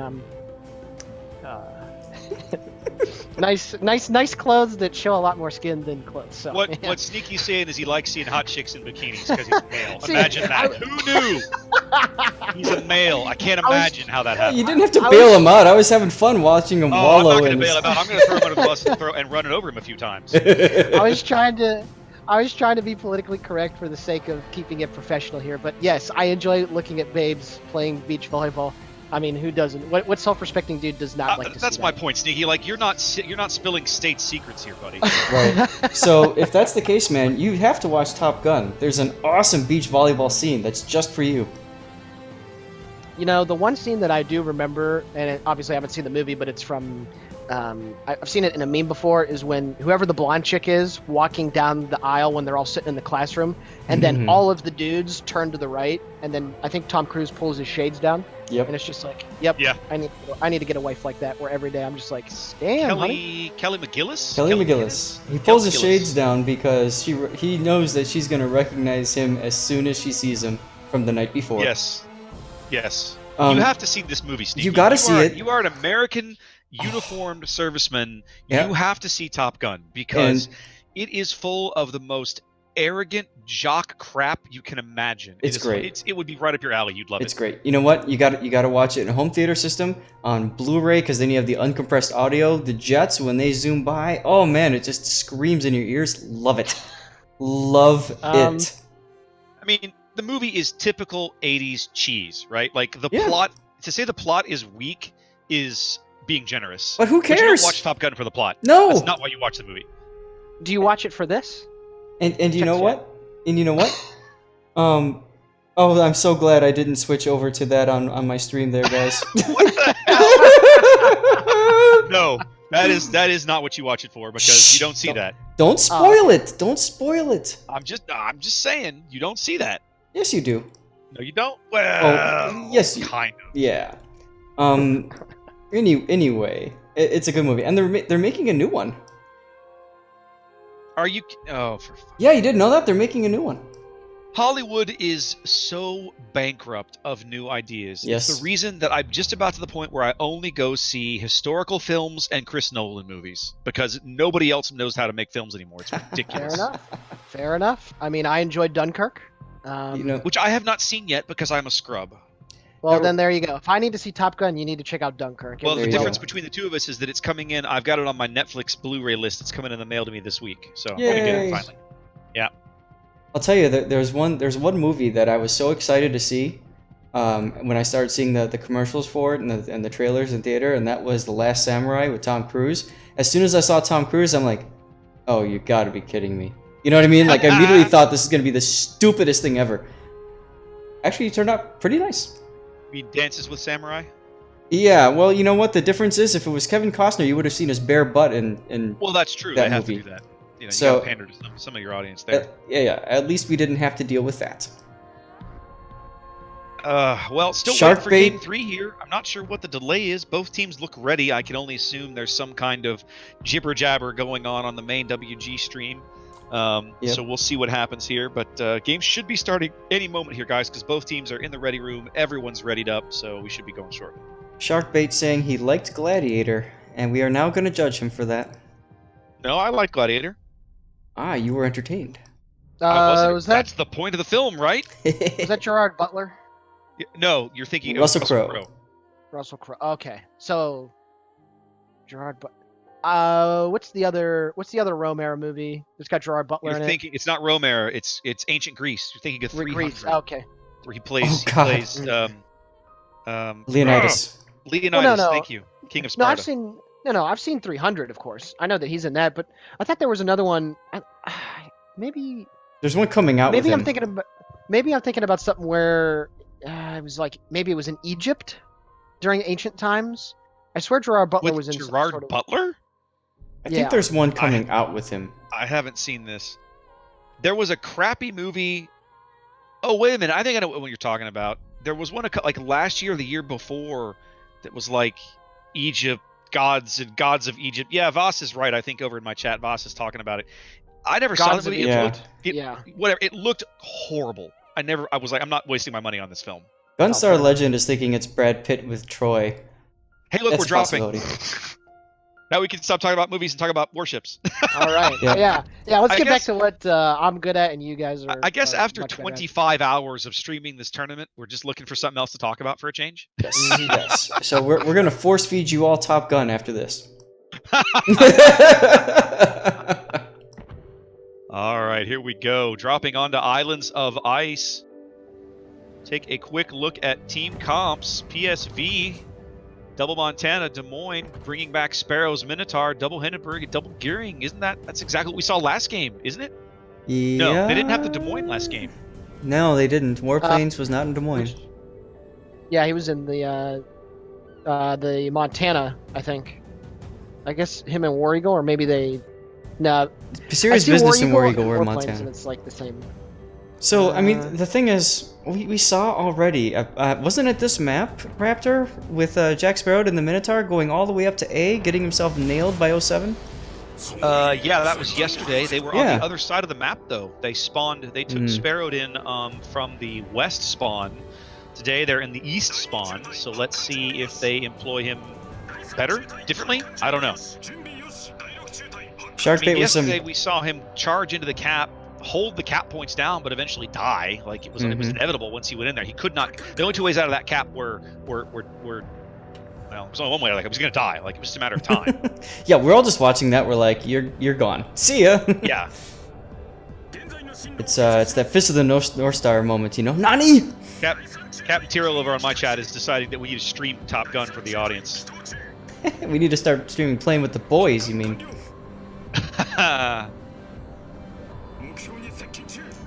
nice clothes that show a lot more skin than clothes. So What yeah. what Sneaky's saying is he likes seeing hot chicks in bikinis because he's a male. See, Imagine that. Who knew? He's a male. I can't imagine how that happened. You didn't have to I bail was- him out. I was having fun watching him Oh, I'm wallow not going to in bail his... him out. I'm going to throw him under the bus and run it over him a few times. I was trying to be politically correct for the sake of keeping it professional here, but yes, I enjoy looking at babes playing beach volleyball. I mean, who doesn't? What self-respecting dude does not like to That's see my that? point, Sneaky. Like you're not spilling state secrets here, buddy. Right. So if that's the case, man, you have to watch Top Gun. There's an awesome beach volleyball scene that's just for you. You know, the one scene that I do remember, and obviously I haven't seen the movie, but it's from, I've seen it in a meme before, is when whoever the blonde chick is walking down the aisle when they're all sitting in the classroom, and then all of the dudes turn to the right, and then I think Tom Cruise pulls his shades down, Yep. and it's just like, yep, Yeah. I need to get a wife like that, where every day I'm just like, damn, honey. Kelly McGillis? Kelly McGillis. He pulls his McGillis. shades down because he knows that she's going to recognize him as soon as she sees him from the night before. Yes. Yes. Um, You have to see this movie, Sneaky. you gotta see it. You are an American uniformed serviceman. Yeah. You have to see Top Gun because it is full of the most arrogant jock crap you can imagine. It's great. It would be right up your alley. You'd love It's it. great. You know what? You got to watch it in a home theater system on Blu-ray because then you have the uncompressed audio. The jets when they zoom by, oh man, it just screams in your ears. Love it. Love it. I mean, the movie is typical 80s cheese, right? Like the Yeah. plot, to say the plot is weak is being generous. But who But you cares? don't watch Top Gun for the plot. No. That's not why you watch the movie. Do you watch it for this? And you know Check what? And you know what? Oh, I'm so glad I didn't switch over to that on my stream there, guys. What the hell? No, that is not what you watch it for because you don't see that. Don't spoil it. Don't spoil it. I'm just saying you don't see that. Yes, you do. No, you don't. Well, yes, you- kind of. Yeah. Anyway, it's a good movie, and they're making a new one. Are you? Oh, for fuck. Yeah, you didn't know that? They're making a new one. Hollywood is so bankrupt of new ideas. Yes. It's the reason that I'm just about to the point where I only go see historical films and Chris Nolan movies because nobody else knows how to make films anymore. It's Fair ridiculous. enough. Fair enough. I mean, I enjoyed Dunkirk. You know, Which I have not seen yet because I'm a scrub. Well, then there you go. If I need to see Top Gun, you need to check out Dunkirk. Well, There the you difference go. between the two of us is that it's coming in. I've got it on my Netflix Blu-ray list. It's coming in the mail to me this week, so I'm gonna get Yay. it finally. I'll tell you that there's one movie that I was so excited to see when I started seeing the commercials for it and the trailers in theater, and that was The Last Samurai with Tom Cruise. As soon as I saw Tom Cruise, I'm like, oh, you gotta be kidding me. You know what I mean? Like, I immediately thought this is gonna be the stupidest thing ever. Actually, it turned out pretty nice. He dances with samurai. Yeah, well, you know what? The difference is, if it was Kevin Costner, you would have seen his bare butt in Well, that's true. That They have movie. to do that. You know, So- you gotta pander to some of your audience there. yeah. At least we didn't have to deal with that. Well, still Shark waiting for bait. Game 3 here. I'm not sure what the delay is. Both teams look ready. I can only assume there's some kind of jibber jabber going on the main WG stream. Yep. So we'll see what happens here. But games should be starting any moment here, guys, because both teams are in the ready room. Everyone's readied up, so we should be going shortly. Sharkbait saying he liked Gladiator, and we are now going to judge him for that. No, I like Gladiator. Ah, you were entertained. I wasn't. Was that That's the point of the film, right? was that Gerard Butler? No, you're thinking of Russell Crowe. Russell Crowe. Okay, so Gerard Butler. What's the other Romero movie that's got Gerard Butler You're in thinking it's not Romero. It's ancient Greece. You're thinking of it? 300, Grease. Okay. where he plays. Oh, God. He plays. Leonidas. Leonidas, no. thank you. King of No, Sparta. I've seen 300, of course. I know that he's in that, but I thought there was another one. Maybe There's one coming out with maybe I'm him. thinking about something where it was like maybe it was in Egypt during ancient times. I swear Gerard Butler With was in some Gerard sort of, Butler? I think there's one coming out with him. I haven't seen this. There was a crappy movie. Oh, wait a minute. I think I know what you're talking about. There was one like last year or the year before that was like Egypt, gods and gods of Egypt. Yeah, Voss is right. I think over in my chat, Voss is talking about it. I never saw the movie. Whatever. It looked horrible. I was like, I'm not wasting my money on this film. Gunstar Legend is thinking it's Brad Pitt with Troy. Hey, look, That's we're dropping. Now we can stop talking about movies and talk about warships. All right. Yeah. Let's get back to what I'm good at, and you guys are. I guess after 25 hours of streaming this tournament, we're just looking for something else to talk about for a change. Yes. Yes. So we're gonna force feed you all Top Gun after this. All right, here we go. Dropping onto Islands of Ice. Take a quick look at team comps. PSV. Double Montana, Des Moines, bringing back Sparrow's Minotaur, double Hindenburg, and double Gearing. That's exactly what we saw last game, isn't it? Yeah. No, they didn't have the Des Moines last game. No, they didn't. Warplanes was not in Des Moines. Yeah, he was in the Montana, I think. I guess him and War Eagle, or maybe they. No. Serious Business and War Eagle were in Montana. And it's like the same. So, I mean, the thing is, we saw already, wasn't it this map, Raptor, with Jack Sparrow and the Minotaur going all the way up to A, getting himself nailed by 07? Yeah, that was yesterday. They were on the other side of the map, though. They took Sparrowed in from the west spawn. Today, they're in the east spawn, so let's see if they employ him better, differently? I don't know. Yesterday, we saw him charge into the cap, hold the cap points down, but eventually die. Like it was inevitable once he went in there. He could not. The only two ways out of that cap were well, there's only one way. Like I was gonna die. Like it was just a matter of time. Yeah, we're all just watching that. We're like, you're gone. See ya. Yeah. It's that Fist of the North Star moment, you know. Nani. Captain Tyrrell over on my chat is deciding that we need to stream Top Gun for the audience. We need to start streaming Playing with the Boys. You mean?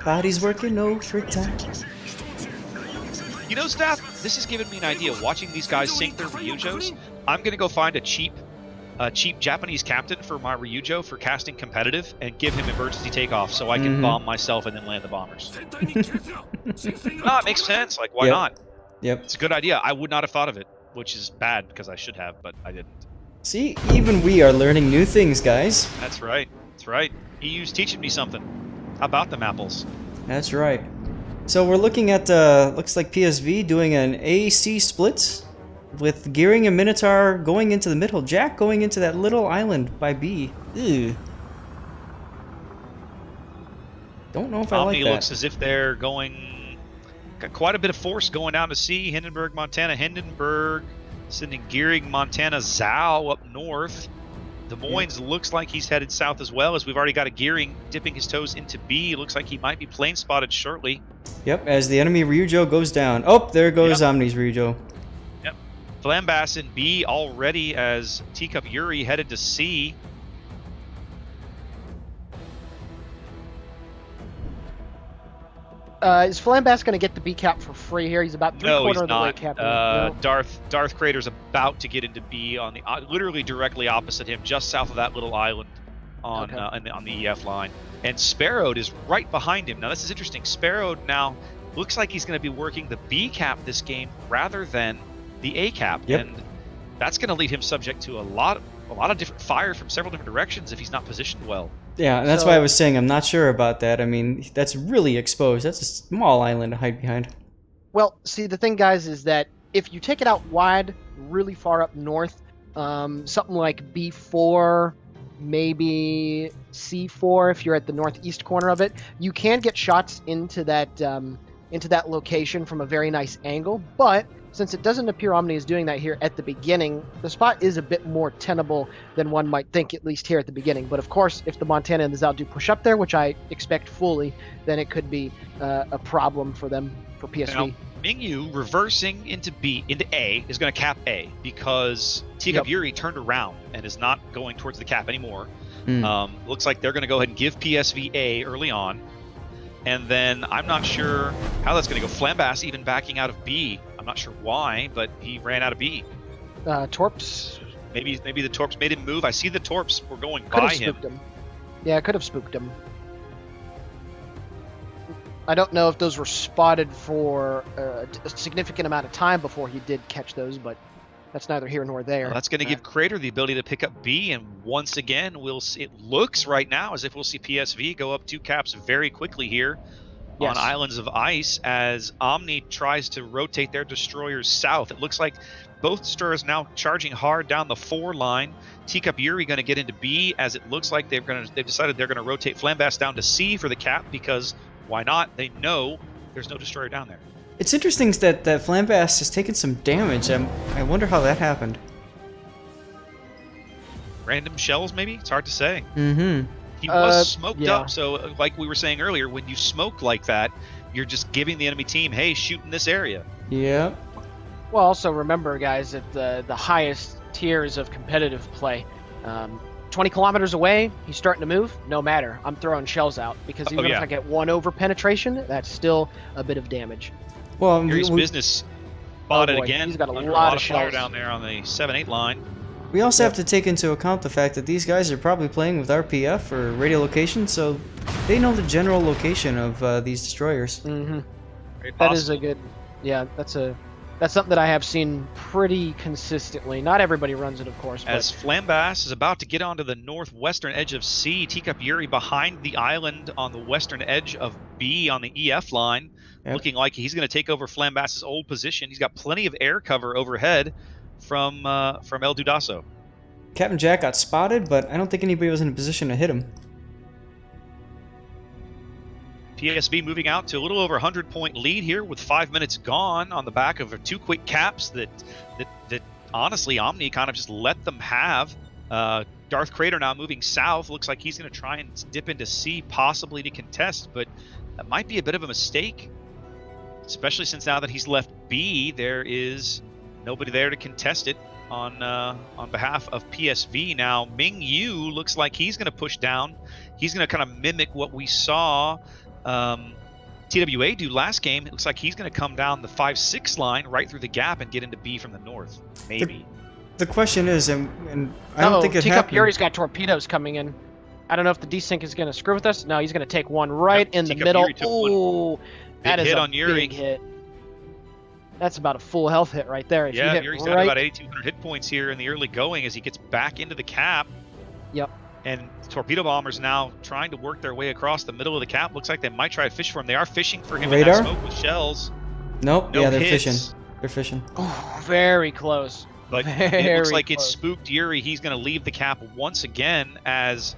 Body's working overtime. You know, Staff, this has given me an idea. Watching these guys sink their Ryujos, I'm going to go find a cheap Japanese captain for my Ryujo for casting competitive and give him emergency takeoff so I can bomb myself and then land the bombers. No, it makes sense. Like, why not? Yep. It's a good idea. I would not have thought of it, which is bad because I should have, but I didn't. See, even we are learning new things, guys. That's right. That's right. EU's teaching me something about them apples. That's right. So we're looking at, looks like PSV doing an AC split with Gearing and Minotaur going into the middle. Jack going into that little island by B. Ew. Don't know if I like that. Omni looks as if they're going... Got quite a bit of force going down to C. Hindenburg, Montana, Hindenburg. Sending Gearing, Montana, Zhao up north. Des Moines looks like he's headed south as well, as we've already got a Gearing dipping his toes into B. Looks like he might be plane spotted shortly. Yep, as the enemy Ryujo goes down. Oh, there goes Omni's Ryujo. Yep. Flambass in B already as Teacup Yuri headed to C. Is Flambass going to get the B cap for free here? He's about three-quarter of the way cap. Darth Crater's about to get into B on the literally directly opposite him, just south of that little island on the EF line. And Sparrowed is right behind him. Now this is interesting. Sparrowed now looks like he's going to be working the B cap this game rather than the A cap, and that's going to leave him subject to a lot of different fire from several different directions if he's not positioned well. Yeah, that's why I was saying I'm not sure about that. I mean, that's really exposed. That's a small island to hide behind. Well, see, the thing, guys, is that if you take it out wide, really far up north, something like B4, maybe C4, if you're at the northeast corner of it, you can get shots into that location from a very nice angle. But since it doesn't appear Omni is doing that here at the beginning, the spot is a bit more tenable than one might think, at least here at the beginning. But of course, if the Montana and the Zhao do push up there, which I expect fully, then it could be a problem for them, for PSV. Mingyu reversing into A is going to cap A because Teacup Yuri turned around and is not going towards the cap anymore. Looks like they're going to go ahead and give PSV A early on. And then I'm not sure how that's going to go. Flambass even backing out of B. I'm not sure why, but he ran out of B. Torps. Maybe the Torps made him move. I see the Torps were going Could by have him. spooked him. Yeah, could have spooked him. I don't know if those were spotted for a significant amount of time before he did catch those, but that's neither here nor there. Well, that's going to give Crater the ability to pick up B, and once again, we'll see, it looks right now as if we'll see PSV go up 2 caps very quickly here on Islands of Ice as Omni tries to rotate their destroyers south. It looks like both destroyers now charging hard down the 4 line. Teacup Yuri going to get into B as it looks like they've decided they're going to rotate Flambass down to C for the cap because why not? They know there's no destroyer down there. It's interesting that Flambass has taken some damage. I wonder how that happened. Random shells, maybe? It's hard to say. Mm-hmm. He was smoked up, so like we were saying earlier, when you smoke like that, you're just giving the enemy team, hey, shoot in this area. Yeah. Well, also remember, guys, that the highest tiers of competitive play, 20 kilometers away, he's starting to move. No matter, I'm throwing shells out because even if I get 1 over penetration, that's still a bit of damage. Well, Yuri's business spotted again. He's got a Under lot of fire shells down there on the 7-8 line. we also have to take into account the fact that these guys are probably playing with RPF or radiolocation, so they know the general location of these destroyers. Mm-hmm. That is a good. Yeah, that's something that I have seen pretty consistently. Not everybody runs it, of course. As Flambass is about to get onto the northwestern edge of C, Teacup Yuri behind the island on the western edge of B on the EF line, looking like he's going to take over Flambass's old position. He's got plenty of air cover overhead from El Dudaso. Captain Jack got spotted, but I don't think anybody was in a position to hit him. PSV moving out to a little over 100-point lead here with 5 minutes gone on the back of 2 quick caps that honestly Omni kind of just let them have. Darth Crater now moving south. Looks like he's going to try and dip into C possibly to contest, but that might be a bit of a mistake, especially since now that he's left B, there is nobody there to contest it on behalf of PSV. Now Mingyu looks like he's going to push down. He's going to kind of mimic what we saw TWA do last game. It looks like he's going to come down the 5-6 line right through the gap and get into B from the north. Maybe. The question is, and I don't think it Teacup happened. Yuri's got torpedoes coming in. I don't know if the desync is going to screw with us. No, he's going to take one right in the middle. Oh, that is a big hit. That's about a full health hit right there. If you hit Yuri's down to about 8,200 hit points here in the early going as he gets back into the cap. Yep. And torpedo bombers now trying to work their way across the middle of the cap. Looks like they might try to fish for him. They are fishing for him in that smoke with shells. Nope. No yeah, they're hits. fishing. They're fishing. Oh, very close. But it looks like it spooked Yuri. He's going to leave the cap once again as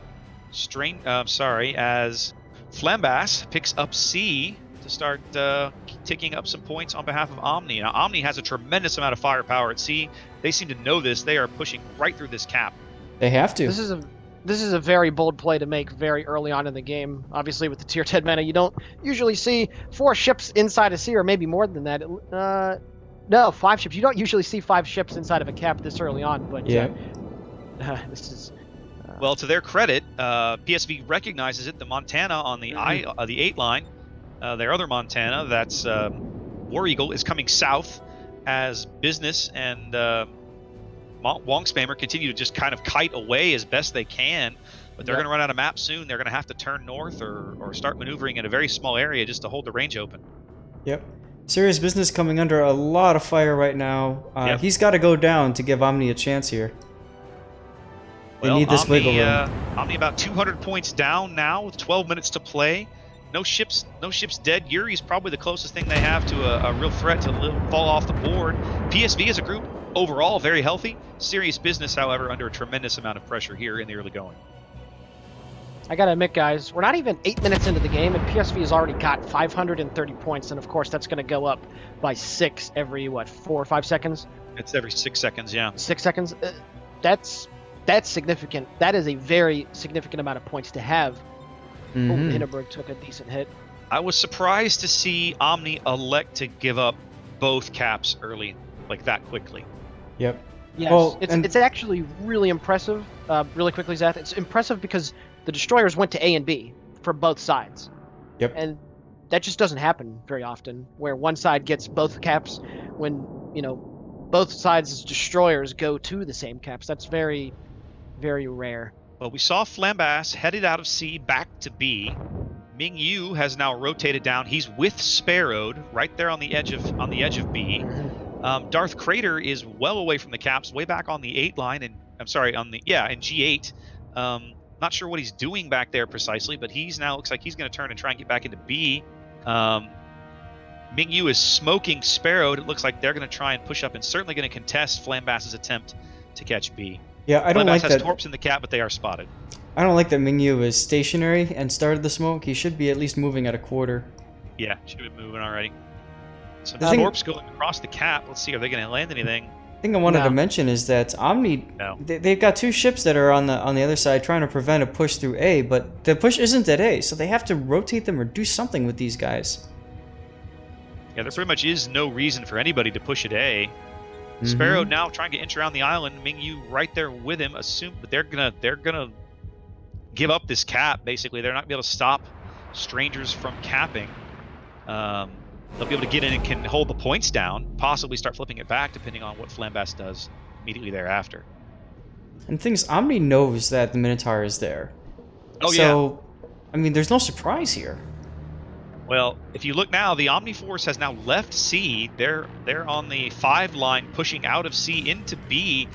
as Flambass picks up C to start ticking up some points on behalf of Omni. Now Omni has a tremendous amount of firepower at C. They seem to know this. They are pushing right through this cap. They have to. This is a very bold play to make very early on in the game. Obviously, with the tier 10 mana, you don't usually see 4 ships inside a C, or maybe more than that. No, 5 ships. You don't usually see 5 ships inside of a cap this early on. But this is. Well, to their credit, PSV recognizes it. The Montana on the the 8 line, their other Montana, that's War Eagle, is coming south as Business and Wong Spammer continue to just kind of kite away as best they can, but they're going to run out of map soon. They're going to have to turn north or start maneuvering in a very small area just to hold the range open. Yep. Serious Business coming under a lot of fire right now. He's got to go down to give Omni a chance here. They need this wiggle room. Omni about 200 points down now with 12 minutes to play. No ships dead. Yuri's probably the closest thing they have to a real threat to fall off the board. PSV as a group overall very healthy. Serious Business, however, under a tremendous amount of pressure here in the early going. I gotta admit, guys, we're not even 8 minutes into the game, and PSV has already got 530 points, and of course that's going to go up by 6 every 4 or 5 seconds. It's every 6 seconds, yeah. 6 seconds. That's significant. That is a very significant amount of points to have. Hindenburg took a decent hit. I was surprised to see Omni elect to give up both caps early, like that quickly. Yep. Yes, Well, it's actually really impressive. Really quickly, Zeth, it's impressive because the destroyers went to A and B for both sides. Yep. And that just doesn't happen very often, where one side gets both caps when, both sides' destroyers go to the same caps. That's very, very rare. Well, we saw Flambass headed out of C back to B. Ming Yu has now rotated down. He's with Sparrowed right there on the edge of B. Darth Crater is well away from the caps, way back on the 8 line, and I'm sorry, in G8. Not sure what he's doing back there precisely, but he's now looks like he's going to turn and try and get back into B. Ming Yu is smoking Sparrowed. It looks like they're going to try and push up and certainly going to contest Flambass's attempt to catch B. Yeah, I don't like Flambass that. has Torps in the cap, but they are spotted. I don't like that Mingyu is stationary and started the smoke. He should be at least moving at a quarter. Yeah, should be moving already. Some The thing- Torps going across the cap. Let's see, are they going to land anything? The thing I wanted No. to mention is that Omni, No. they've got 2 ships that are on the other side trying to prevent a push through A, but the push isn't at A, so they have to rotate them or do something with these guys. Yeah, there pretty much is no reason for anybody to push at A. Sparrow now trying to inch around the island. Ming Yu right there with him. But they're gonna give up this cap. Basically, they're not gonna be able to stop strangers from capping. They'll be able to get in and can hold the points down. Possibly start flipping it back, depending on what Flambass does immediately thereafter. And the thing is, Omni knows that the Minotaur is there. Oh, so, I mean, there's no surprise here. Well, if you look now, the Omni Force has now left C. They're on the 5 line, pushing out of C into B.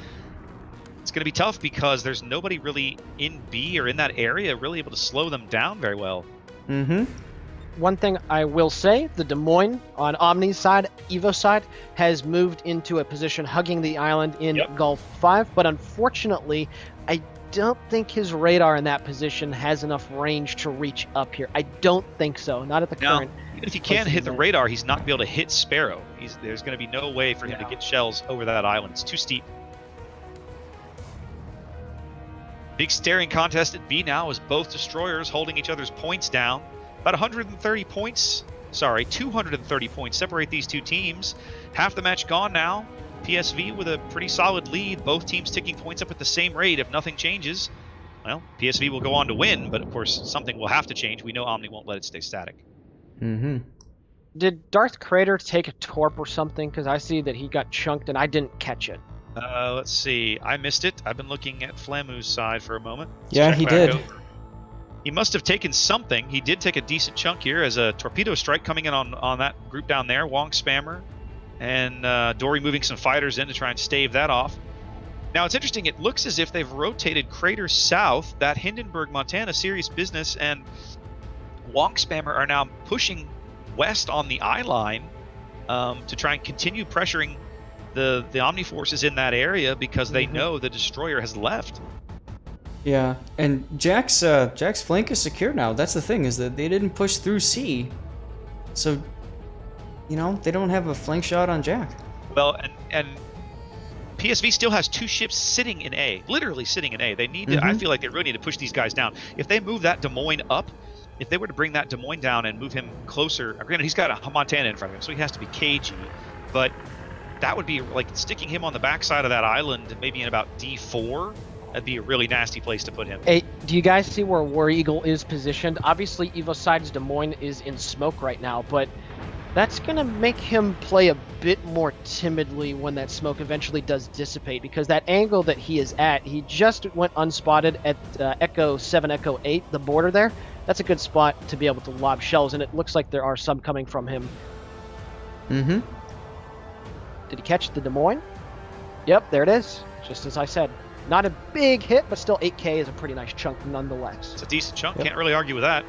It's going to be tough because there's nobody really in B or in that area really able to slow them down very well. One thing I will say, the Des Moines on Omni's side, Evo's side, has moved into a position hugging the island in Gulf 5, but unfortunately, I don't think his radar in that position has enough range to reach up here. I don't think so, not at the current. Even if he can hit the radar, he's not going to be able to hit Sparrow. There's going to be no way for him to get shells over that island. It's too steep. Big staring contest at B now as both destroyers holding each other's points down. About 230 points separate these two teams. Half the match gone now. PSV with a pretty solid lead. Both teams ticking points up at the same rate if nothing changes. Well, PSV will go on to win, but of course something will have to change. We know Omni won't let it stay static. Did Darth Crater take a torp or something? Because I see that he got chunked and I didn't catch it. Let's see. I missed it. I've been looking at Flamu's side for a moment. Yeah, he did. Over. He must have taken something. He did take a decent chunk here as a torpedo strike coming in on that group down there. Wong Spammer and Dory moving some fighters in to try and stave that off. Now, it's interesting. It looks as if they've rotated Crater south. That Hindenburg, Montana, serious business, and Wong Spammer are now pushing west on the eye line to try and continue pressuring the Omni forces in that area because they know the destroyer has left. Yeah, and Jack's flank is secure now. That's the thing, is that they didn't push through C, so they don't have a flank shot on Jack. Well, and PSV still has 2 ships sitting in A, literally sitting in A. They need to. I feel like they really need to push these guys down. If they move that Des Moines up, if they were to bring that Des Moines down and move him closer, granted he's got a Montana in front of him, so he has to be cagey, but that would be like sticking him on the backside of that island, maybe in about D4. That'd be a really nasty place to put him. Hey, do you guys see where War Eagle is positioned? Obviously, Evo's side's Des Moines is in smoke right now, but that's going to make him play a bit more timidly when that smoke eventually does dissipate, because that angle that he is at, he just went unspotted at Echo 7, Echo 8, the border there. That's a good spot to be able to lob shells, and it looks like there are some coming from him. Did he catch the Des Moines? Yep, there it is, just as I said. Not a big hit, but still 8K is a pretty nice chunk nonetheless. It's a decent chunk. Can't really argue with that.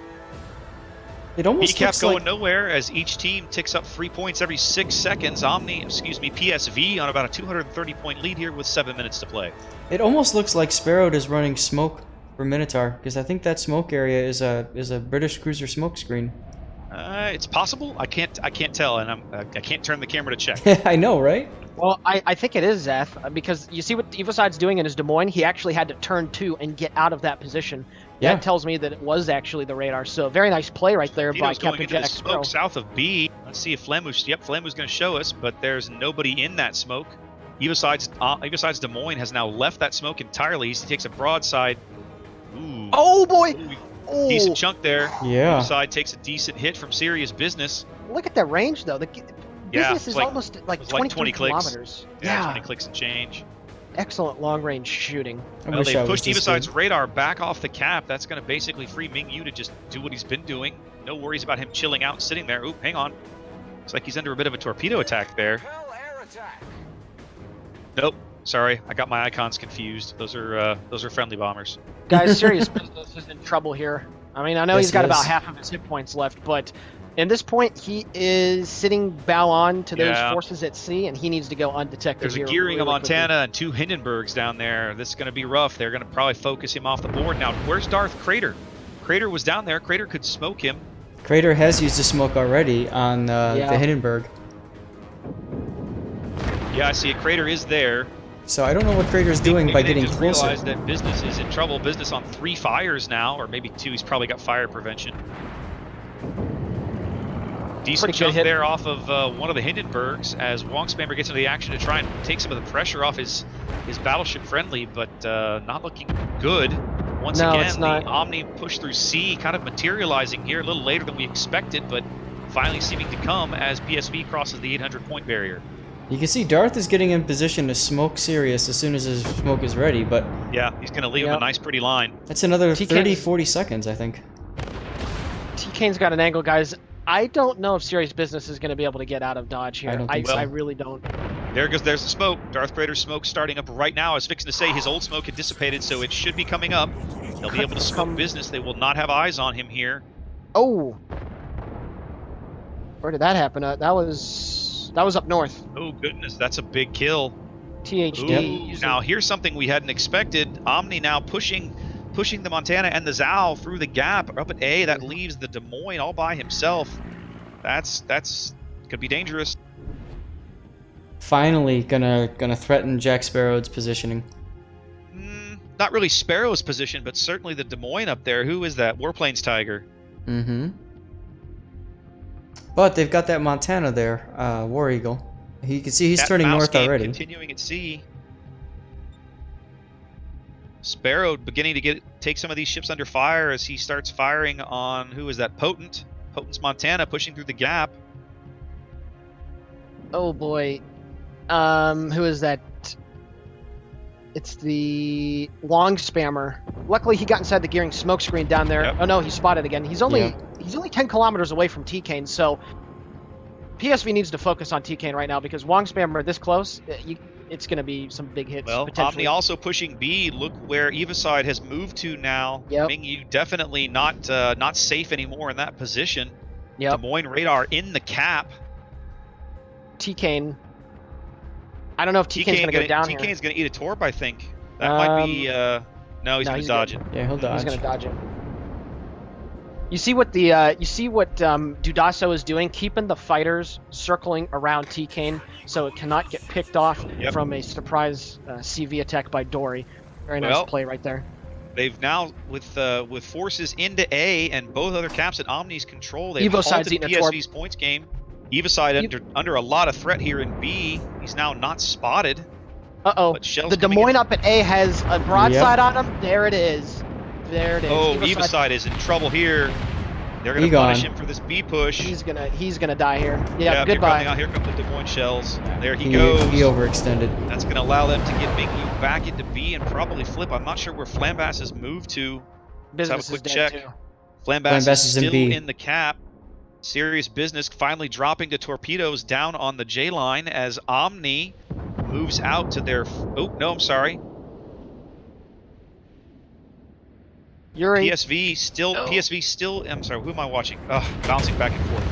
It almost PCAP looks going like nowhere as each team ticks up 3 points every 6 seconds. PSV on about a 230 point lead here with 7 minutes to play. It almost looks like Sparrow is running smoke for Minotaur, because I think that smoke area is a British cruiser smoke screen. It's possible. I can't tell, and I can't turn the camera to check. I know, right? Well, I think it is, Zeth, because you see what Evoside's doing in his Des Moines? He actually had to turn 2 and get out of that position. Yeah. That tells me that it was actually the radar. So very nice play right there by Tito's going Captain into Jet the X smoke south of B. Let's see if Flamu's. Yep, Flamu's going to show us, but there's nobody in that smoke. Evaside's Des Moines has now left that smoke entirely. He takes a broadside. Ooh. Oh boy! Ooh, decent chunk there. Yeah. Evaside takes a decent hit from Serious Business. Look at that range though. The business is like, almost like it was 20 clicks. kilometers. Yeah, 20 clicks and change. Excellent long range shooting. Well, they pushed Evaside's radar back off the cap. That's going to basically free Mingyu to just do what he's been doing. No worries about him chilling out and sitting there. Oop, hang on. Looks like he's under a bit of a torpedo attack there. Nope. Sorry, I got my icons confused. Those are friendly bombers. Guys, Serious Business is in trouble here. I mean, I know he's got he is. about half of his hit points left, but in this point, he is sitting bow on to those forces at sea, and he needs to go undetected. There's here a gearing really of Montana quickly. and 2 Hindenburgs down there. This is going to be rough. They're going to probably focus him off the board. Now, where's Darth Crater? Crater was down there. Crater could smoke him. Crater has used the smoke already on the Hindenburg. Yeah, I see it. Crater is there. So I don't know what Crater's doing by getting just closer. Realized that Business is in trouble. Business on 3 fires now, or maybe 2. He's probably got fire prevention. Decent jump there off of one of the Hindenburgs as Wong Spammer gets into the action to try and take some of the pressure off his battleship friendly, but not looking good. Once again, the Omni push through C kind of materializing here a little later than we expected, but finally seeming to come as PSV crosses the 800-point barrier. You can see Darth is getting in position to smoke Sirius as soon as his smoke is ready, but... Yeah, he's going to leave him a nice pretty line. That's another 30, 40 seconds, I think. TK's got an angle, guys. I don't know if Serious Business is going to be able to get out of dodge here. I really don't. There's the smoke. Darth Crater's smoke starting up right now. I was fixing to say his old smoke had dissipated, so it should be coming up. They'll be able to smoke Business. They will not have eyes on him here. Oh! Where did that happen? That was up north. Oh goodness, that's a big kill. THD. Ooh, now here's something we hadn't expected. Omni now pushing the Montana and the Zao through the gap up at A. That leaves the Des Moines all by himself. That's could be dangerous. Finally gonna threaten Jack Sparrow's positioning. Not really Sparrow's position, but certainly the Des Moines up there. Who is that? Warplanes Tiger. Mm-hmm. But they've got that Montana there, War Eagle. You can see he's turning north already. Continuing at sea. Sparrow beginning to take some of these ships under fire as he starts firing on, who is that? Potent. Potent's Montana pushing through the gap. Oh boy. Who is that? It's the Long Spammer. Luckily he got inside the gearing smoke screen down there. Yep. Oh no, he's spotted again. He's only 10 kilometers away from T-Kane, so PSV needs to focus on T-Kane right now because Wong Spammer this close, it's going to be some big hits. Well, Omni also pushing B. Look where Evaside has moved to now. Yep. Mingyu definitely not safe anymore in that position. Yep. Des Moines radar in the cap. T-Kane. I don't know if T-Kane's going to go down here. T-Kane's going to eat a torp, I think. That might be... no, he's going to dodge it. Yeah, he'll dodge. He's going to dodge it. You see what Dudaso is doing, keeping the fighters circling around T-Kane so it cannot get picked off from a surprise CV attack by Dory. Very nice play right there. They've now, with forces into A and both other caps at Omni's control, they've Evaside's halted PSV's points game. Evaside under a lot of threat here in B. He's now not spotted. Uh-oh. The Des Moines up at A has a broadside on him. There it is. There it is. Oh, Evaside is in trouble here. They're going to punish him for this B push. He's gonna die here. Yeah, goodbye. Here come the Des Moines shells. There he goes. He overextended. That's going to allow them to get Mingyu back into B and probably flip. I'm not sure where Flambass has moved to. Let's have a quick check. Too. Flambass is still in the cap. Serious Business finally dropping the torpedoes down on the J line as Omni moves out to their... Oh, no, I'm sorry. PSV still... I'm sorry, who am I watching? Bouncing back and forth.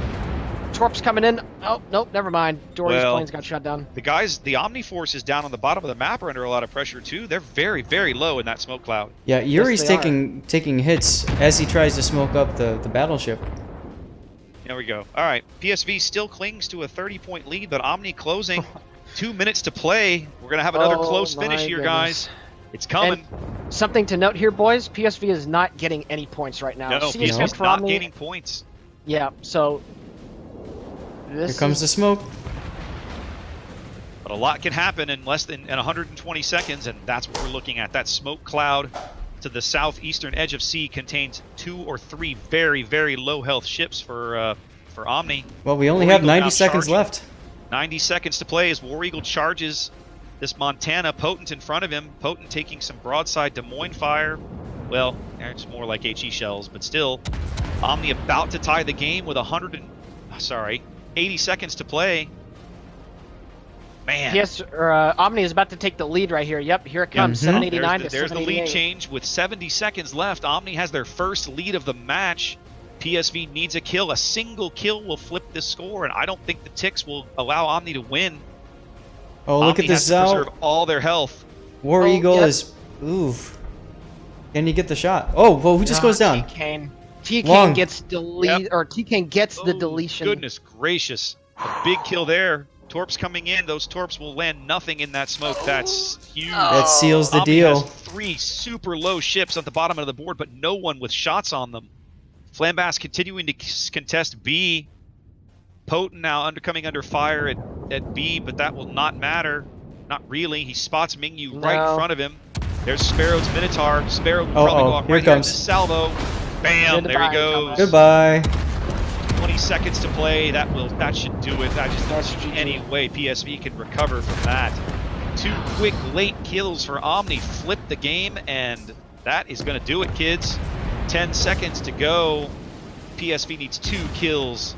Torp's coming in. Oh, nope, never mind. Dory's planes got shot down. The Omni force is down on the bottom of the map are under a lot of pressure too. They're very, very low in that smoke cloud. Yeah, Yuri's taking hits as he tries to smoke up the battleship. There we go. All right, PSV still clings to a 30-point lead, but Omni closing. 2 minutes to play. We're going to have another close finish here, guys. It's coming. And something to note here, boys. PSV is not getting any points right now. No, PSV is not gaining points. Yeah, so Here comes the smoke. But a lot can happen in less than 120 seconds, and that's what we're looking at. That smoke cloud to the southeastern edge of C contains 2 or 3 very, very low health ships for Omni. Well, we only War have Eagle 90 now seconds charging. left. 90 seconds to play as War Eagle charges this Montana. Potent in front of him. Potent taking some broadside Des Moines fire. Well, it's more like HE shells, but still. Omni about to tie the game with 80 seconds to play. Man. Yes, Omni is about to take the lead right here. Yep, here it comes. 789 to There's the lead 788. change with 70 seconds left. Omni has their first lead of the match. PSV needs a kill. A single kill will flip this score, and I don't think the Ticks will allow Omni to win. Oh, look Omni at this has to out. preserve all their health. War Eagle is... Oof. Can you get the shot? Oh, whoa, who just goes down? T-Kane gets delete, or T-Kane gets the deletion. Goodness gracious. A big kill there. Torps coming in. Those Torps will land nothing in that smoke. That's huge. That seals the Omni deal. has 3 super low ships at the bottom of the board, but no one with shots on them. Flambass continuing to contest B. Potent now coming under fire at B, but that will not matter. Not really. He spots Mingyu right in front of him. There's Sparrow's Minotaur. Sparrow will probably go out here right it comes. here. This salvo. Bam! There he goes. Goodbye. 20 seconds to play. That should do it. I just don't see any way PSV can recover from that. 2 quick late kills for Omni. Flip the game, and that is going to do it, kids. 10 seconds to go. PSV needs 2 kills.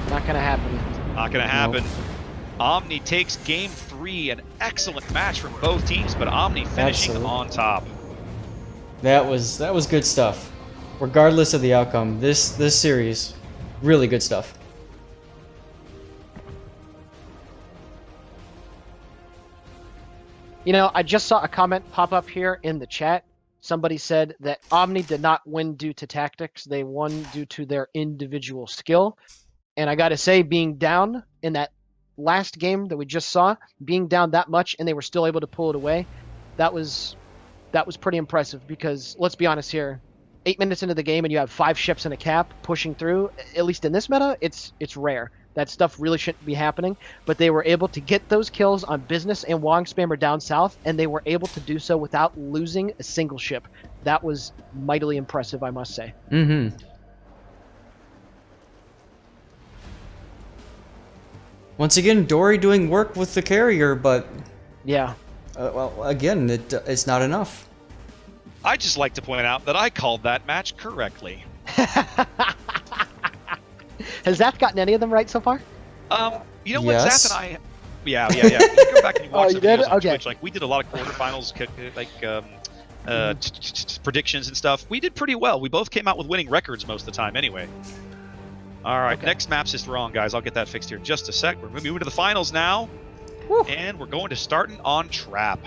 Not gonna happen. Not going to happen. Omni takes game 3. An excellent match from both teams, but Omni finishing on top. That was good stuff. Regardless of the outcome, this series, really good stuff. You know, I just saw a comment pop up here in the chat. Somebody said that Omni did not win due to tactics. They won due to their individual skill. And I got to say, being down in that last game that we just saw, being down that much and they were still able to pull it away, that was pretty impressive because let's be honest here, 8 minutes into the game and you have 5 ships and a cap pushing through, at least in this meta, it's rare. That stuff really shouldn't be happening, but they were able to get those kills on Business and Wong Spammer down south, and they were able to do so without losing a single ship. That was mightily impressive, I must say. Mm-hmm. Once again, Dory doing work with the carrier, but... Yeah. Well, again, it's not enough. I'd just like to point out that I called that match correctly. Has Zap gotten any of them right so far? You know what, Yes. Zap and I... Yeah. You can go back and you watch Oh, the you did? videos on Okay. Twitch. Like, we did a lot of quarterfinals, predictions and stuff. We did pretty well. We both came out with winning records most of the time anyway. All right, next map's just wrong, guys. I'll get that fixed here in just a sec. We're moving to the finals now. Woo. And we're going to starting on Trap.